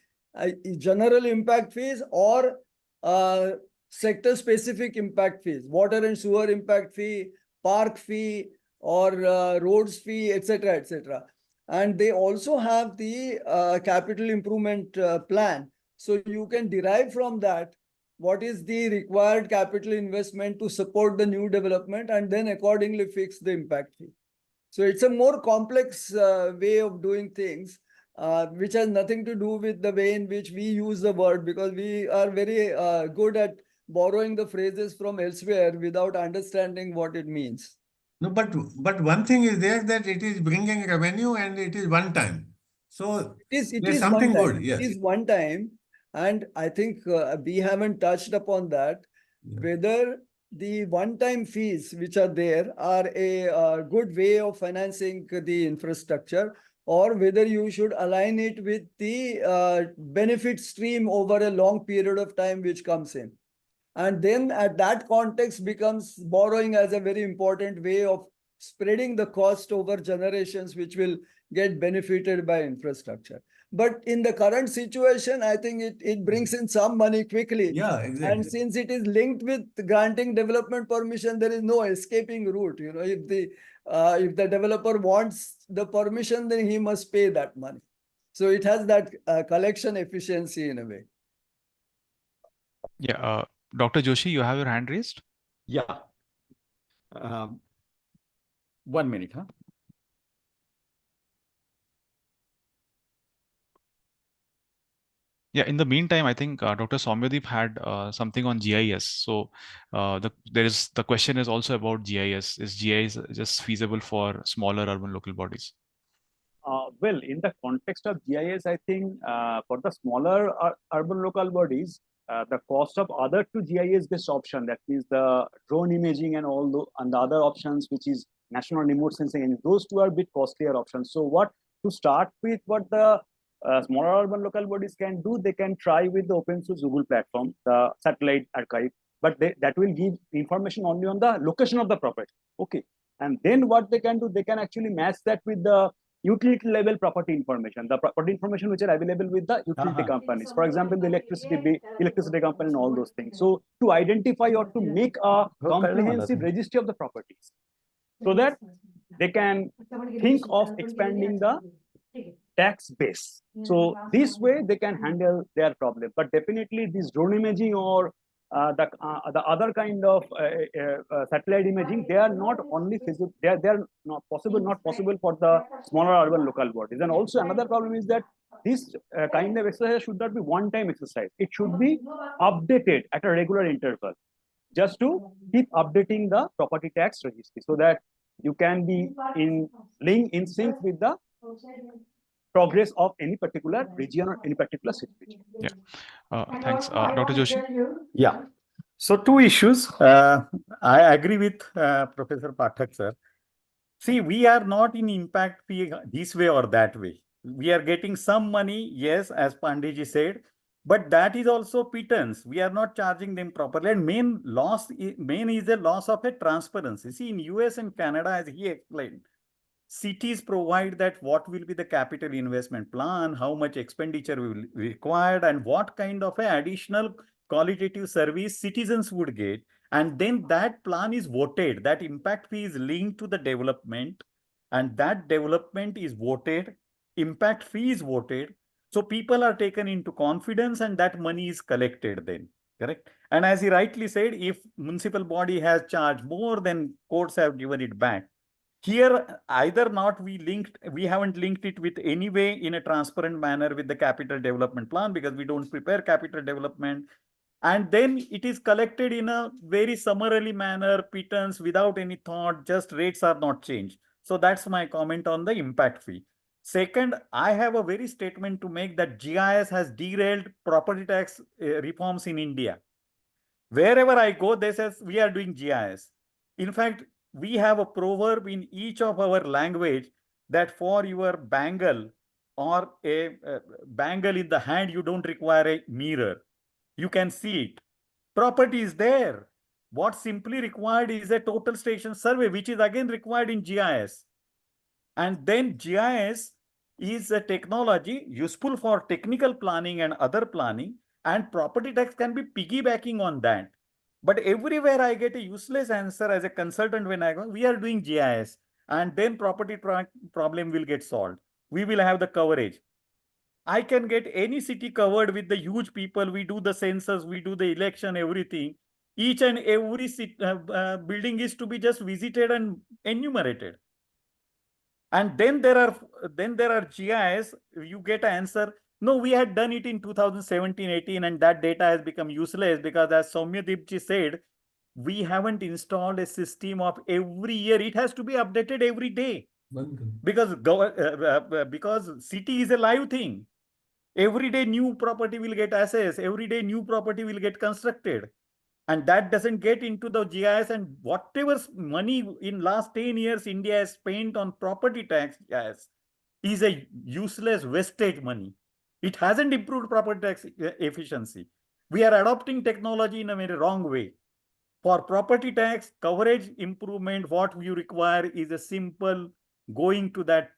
general impact fees or sector specific impact fees, water and sewer impact fee, park fee or roads fee, etc., etc. And they also have the capital improvement plan. So you can derive from that what is the required capital investment to support the new development and then accordingly fix the impact fee. So it's a more complex way of doing things, which has nothing to do with the way in which we use the word, because we are very good at borrowing the phrases from elsewhere without understanding what it means. No, but one thing is there that it is bringing revenue and it is one time. So it there's is something one time. good. Yes. It is one time. And I think we haven't touched upon that, whether the one-time fees which are there are a good way of financing the infrastructure, or whether you should align it with the benefit stream over a long period of time which comes in. And then at that context becomes borrowing as a very important way of spreading the cost over generations, which will get benefited by infrastructure. But in the current situation, I think it brings in some money quickly. Yeah, exactly. And since it is linked with granting development permission, there is no escaping route. You know, if the developer wants the permission, then he must pay that money. So it has that collection efficiency in a way. Yeah, Dr. Joshi, you have your hand raised? Yeah. 1 minute, huh? Yeah, in the meantime, I think Dr. Soumyadip had something on GIS. So the question is also about GIS. Is GIS just feasible for smaller urban local bodies? Well, in the context of GIS, I think for the smaller urban local bodies, the cost of other two GIS-based option, that means the drone imaging and the other options, which is national remote sensing, and those two are a bit costlier options. So what the smaller urban local bodies can do, they can try with the open source Google platform, the satellite archive, but that will give information only on the location of the property. Okay. And then what they can do, they can actually match that with the utility level property information, the property information which are available with the utility companies. For example, the electricity company and all those things. So to identify or to make a comprehensive registry of the properties, so that they can think of expanding the tax base. So this way they can handle their problem. But definitely this drone imaging or the other kind of satellite imaging, they are not only feasible, they are not possible for the smaller urban local bodies. And also another problem is that this kind of exercise should not be one-time exercise. It should be updated at a regular interval, just to keep updating the property tax registry, so that you can be in sync with the progress of any particular region or any particular situation. Yeah. Thanks. Dr. Joshi? Yeah. So two issues. I agree with Professor Pathak, sir. See, we are not in impact fee this way or that way. We are getting some money, yes, as Pandeyji said, but that is also pittance. We are not charging them properly. And main is a loss of a transparency. See, in US and Canada, as he explained, cities provide that what will be the capital investment plan, how much expenditure will be required, and what kind of a additional qualitative service citizens would get. And then that plan is voted, that impact fee is linked to the development, and that development is voted, impact fee is voted. So people are taken into confidence and that money is collected then, correct? And as he rightly said, if municipal body has charged more, then courts have given it back. Here, either not we haven't linked it with any way in a transparent manner with the capital development plan, because we don't prepare capital development. And then it is collected in a very summarily manner, pittance, without any thought, just rates are not changed. So that's my comment on the impact fee. Second, I have a very statement to make that GIS has derailed property tax reforms in India. Wherever I go, they say we are doing GIS. In fact, we have a proverb in each of our language that for your bangle or a bangle in the hand, you don't require a mirror. You can see it. Property is there. What simply required is a total station survey, which is again required in GIS. And then GIS is a technology useful for technical planning and other planning, and property tax can be piggybacking on that. But everywhere I get a useless answer as a consultant when I go, we are doing GIS, and then property problem will get solved. We will have the coverage. I can get any city covered with the huge people. We do the census, we do the election, everything. Each and every building is to be just visited and enumerated. And then there are GIS, you get an answer. No, we had done it in 2017-18 and that data has become useless because, as Soumyadip said, we haven't installed a system of every year. It has to be updated every day because city is a live thing. Every day new property will get assessed. Every day new property will get constructed. And that doesn't get into the GIS, and whatever money in last 10 years India has spent on property tax GIS is a useless wastage money. It hasn't improved property tax efficiency. We are adopting technology in a very wrong way. For property tax coverage improvement, what you require is a simple going to that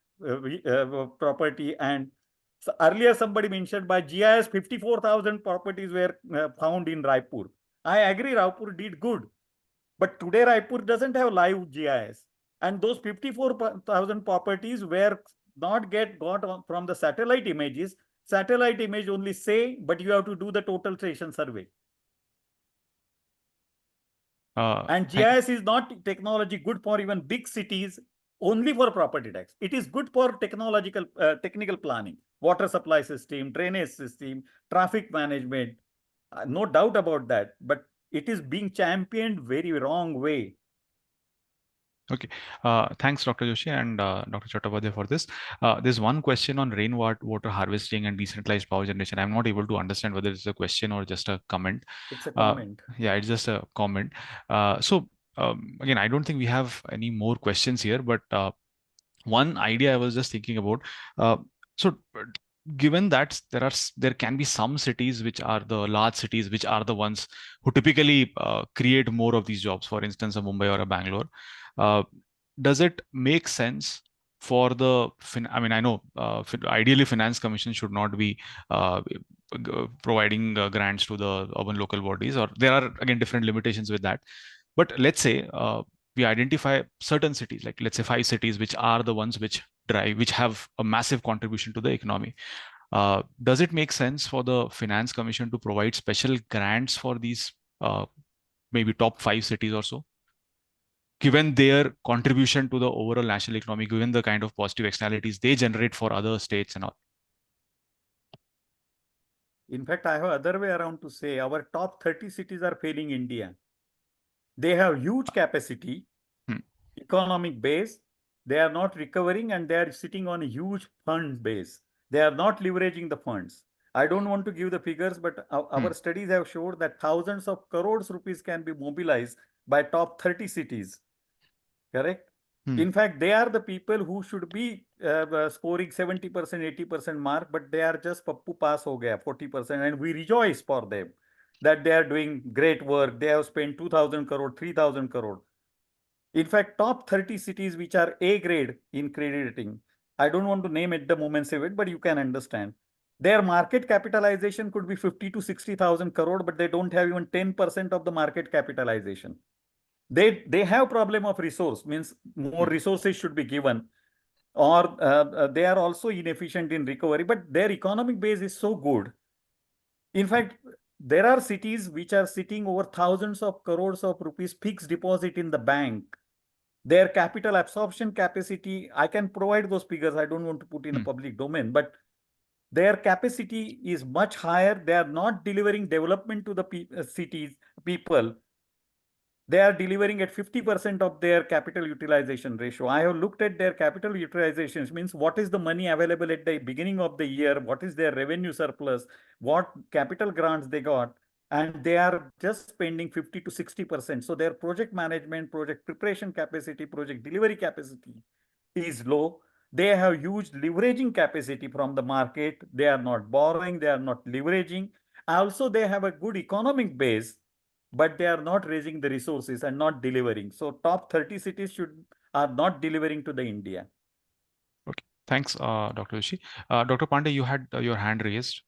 property. And so earlier somebody mentioned by GIS 54,000 properties were found in Raipur. I agree, Raipur did good. But today Raipur doesn't have live GIS. And those 54,000 properties were not got from the satellite images. Satellite image only say, but you have to do the total station survey. And GIS is not technology good for even big cities, only for property tax. It is good for technical planning, water supply system, drainage system, traffic management. No doubt about that, but it is being championed very wrong way. Okay, thanks, Dr. Joshi and Dr. Chattopadhyay for this. There's one question on rainwater harvesting and decentralized power generation. I'm not able to understand whether it's a question or just a comment. It's a comment. Yeah, it's just a comment. Again, I don't think we have any more questions here, but one idea I was just thinking about. Given that there can be some cities which are the large cities, which are the ones who typically create more of these jobs, for instance, a Mumbai or a Bangalore, does it make sense for the, I mean, I know ideally finance commission should not be providing grants to the urban local bodies, or there are again different limitations with that. But let's say we identify certain cities, like let's say 5 cities, which are the ones which drive, which have a massive contribution to the economy. Does it make sense for the Finance Commission to provide special grants for these maybe top 5 cities or so, given their contribution to the overall national economy, given the kind of positive externalities they generate for other states and all? In fact, I have other way around to say our top 30 cities are failing India. They have huge capacity, economic base. They are not recovering and they are sitting on a huge fund base. They are not leveraging the funds. I don't want to give the figures, but our studies have showed that thousands of crores rupees can be mobilized by top 30 cities. Correct? In fact, they are the people who should be scoring 70%, 80% mark, but they are just pappu pass ho gaya, 40%. And we rejoice for them that they are doing great work. They have spent 2,000 crore, 3,000 crore. In fact, top 30 cities which are A grade in credit rating, I don't want to name at the moment, say it, but you can understand. Their market capitalization could be 50 to 60,000 crore, but they don't have even 10% of the market capitalization. They have problem of resource, means more resources should be given, or they are also inefficient in recovery, but their economic base is so good. In fact, there are cities which are sitting over thousands of crores of rupees fixed deposit in the bank. Their capital absorption capacity, I can provide those figures. I don't want to put in a public domain, but their capacity is much higher. They are not delivering development to the cities, people. They are delivering at 50% of their capital utilization ratio. I have looked at their capital utilizations, means what is the money available at the beginning of the year, what is their revenue surplus, what capital grants they got, and they are just spending 50 to 60%. So their project management, project preparation capacity, project delivery capacity is low. They have huge leveraging capacity from the market. They are not borrowing, they are not leveraging. Also, they have a good economic base, but they are not raising the resources and not delivering. So top 30 cities are not delivering to the India. Okay, thanks, Dr. Joshi. Dr. Pandey, you had your hand raised.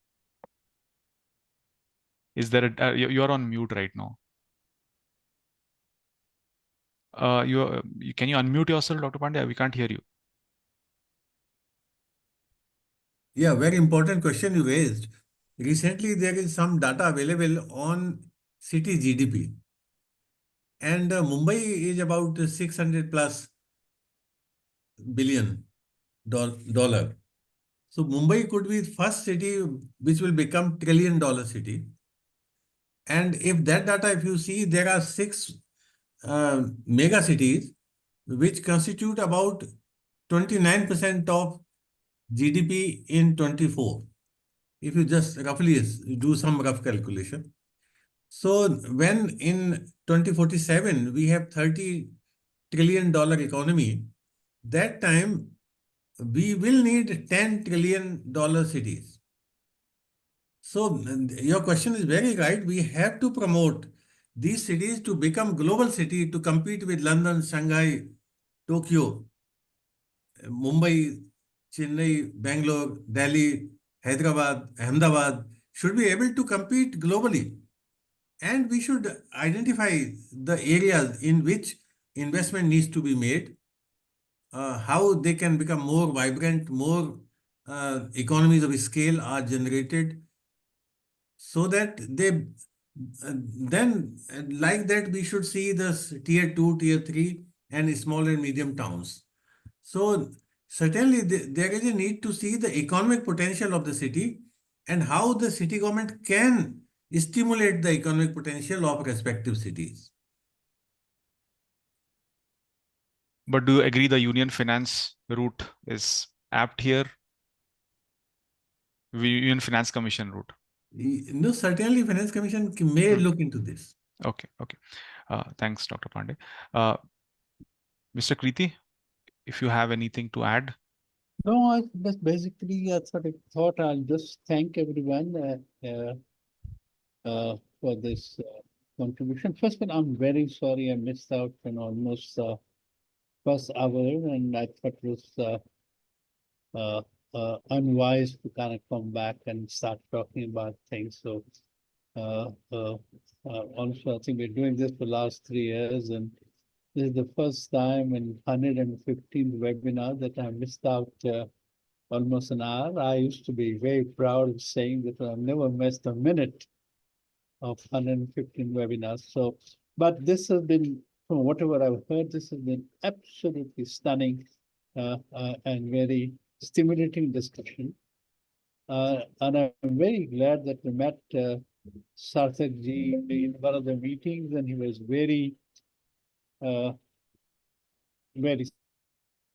Is there you are on mute right now? Can you unmute yourself, Dr. Pandey? We can't hear you. Yeah, very important question you raised. Recently, there is some data available on city GDP. And Mumbai is about 600 plus billion dollar. So Mumbai could be the first city which will become $1 trillion city. And if that data, if you see, there are 6 mega cities which constitute about 29% of GDP in 24. If you just roughly do some rough calculation. So when in 2047 we have $30 trillion economy, that time we will need $10 trillion cities. So your question is very right. We have to promote these cities to become global city to compete with London, Shanghai, Tokyo, Mumbai, Chennai, Bangalore, Delhi, Hyderabad, Ahmedabad should be able to compete globally. And we should identify the areas in which investment needs to be made, how they can become more vibrant, more economies of scale are generated, so that they then like that we should see the tier 2, tier 3 and small and medium towns. So certainly there is a need to see the economic potential of the city and how the city government can stimulate the economic potential of respective cities. But do you agree the union finance route is apt here? Union Finance Commission route? No, certainly Finance Commission may look into this. Okay, okay. Thanks, Dr. Pandey. Mr. Kriti, if you have anything to add. No, I just basically thought I'll just thank everyone for this contribution. First of all, I'm very sorry I missed out on almost first hour, and I thought it was unwise to kind of come back and start talking about things. So also, I think we're doing this for the last 3 years, and This is the first time in 115th webinar that I missed out almost an hour. I used to be very proud of saying that I've never missed a minute of 115 webinars. So, but this has been, from whatever I've heard, this has been absolutely stunning and very stimulating discussion. And I'm very glad that we met Sarthak ji in one of the meetings, and he was very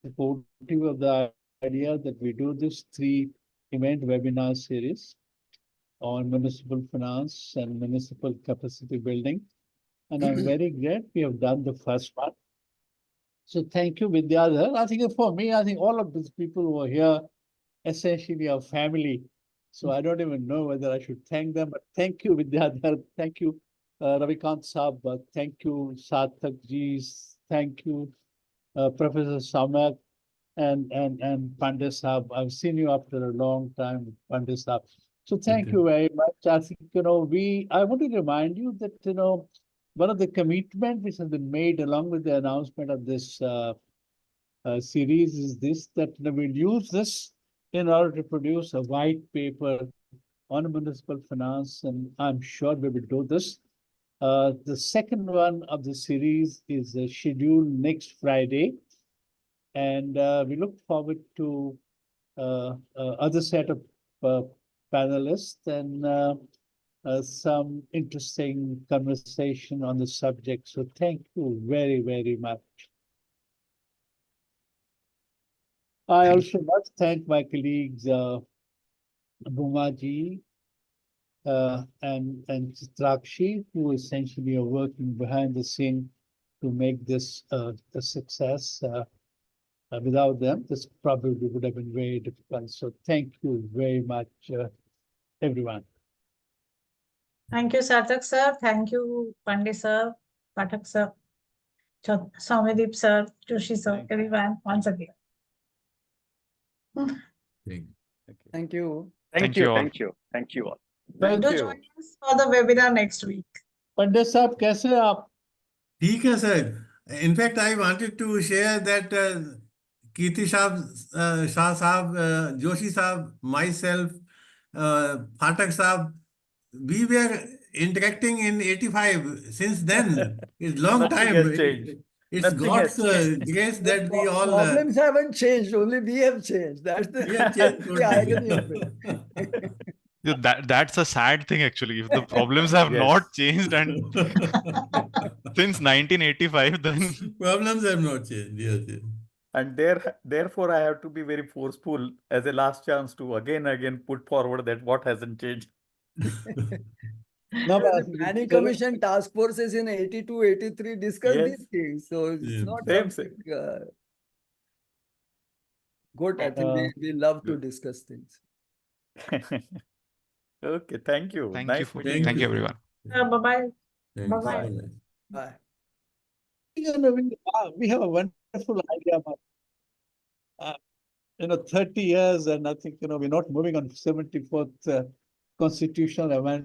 supportive of the idea that we do this 3-event webinar series on municipal finance and municipal capacity building. And I'm very glad we have done the first one. So thank you, Vidyadhar. I think for me, I think all of these people who are here essentially are family. So I don't even know whether I should thank them, but thank you, Vidyadhar. Thank you, Ravikant Saab. Thank you, Sarthak ji. Thank you, Professor Soumyadip and Pandey Saab. I've seen you after a long time, Pandey Saab. So thank you very much. I think, I want to remind you that, one of the commitments which has been made along with the announcement of this series is this, that we'll use this in order to produce a white paper on municipal finance, and I'm sure we will do this. The second one of the series is scheduled next Friday, and we look forward to other set of panelists and some interesting conversation on the subject. So thank you very, very much. I also must thank my colleagues, Bhuma ji and Chitrakshi, who essentially are working behind the scene to make this a success. Without them, this probably would have been very difficult. So thank you very much, everyone. Thank you, Sarthak sir. Thank you, Pandey sir, Pathak sir, Soumyadip sir, Joshi sir, everyone, once again. Thank you. Thank you. Thank you. Thank you all. Thank Do you. join us for the webinar next week. Pandey साहब कैसे हैं आप? ठीक है sir. In fact, I wanted to share that Kirti Shah Saab, Joshi Saab, myself, Pathak Saab, we were interacting in 85. Since then, it's long Nothing time. has changed. It's Nothing God's has changed. grace that we all. Problems haven't changed, only we have changed. That's the, We have changed the irony of it. Yeah, that's a sad thing actually. If the problems have not changed and since 1985, then Problems have not changed. Yes, yes. And therefore, I have to be very forceful as a last chance to again put forward that what hasn't changed. No, The Planning Commission task forces in 82, 83 discussed these things. So it's not something good. I think we love to discuss things. Okay, thank you. Thank Nice you for meeting thank you everyone. Bye-bye. Bye-bye. Bye. We have a wonderful idea about 30 years, and I think we're not moving on 74th constitutional amendment.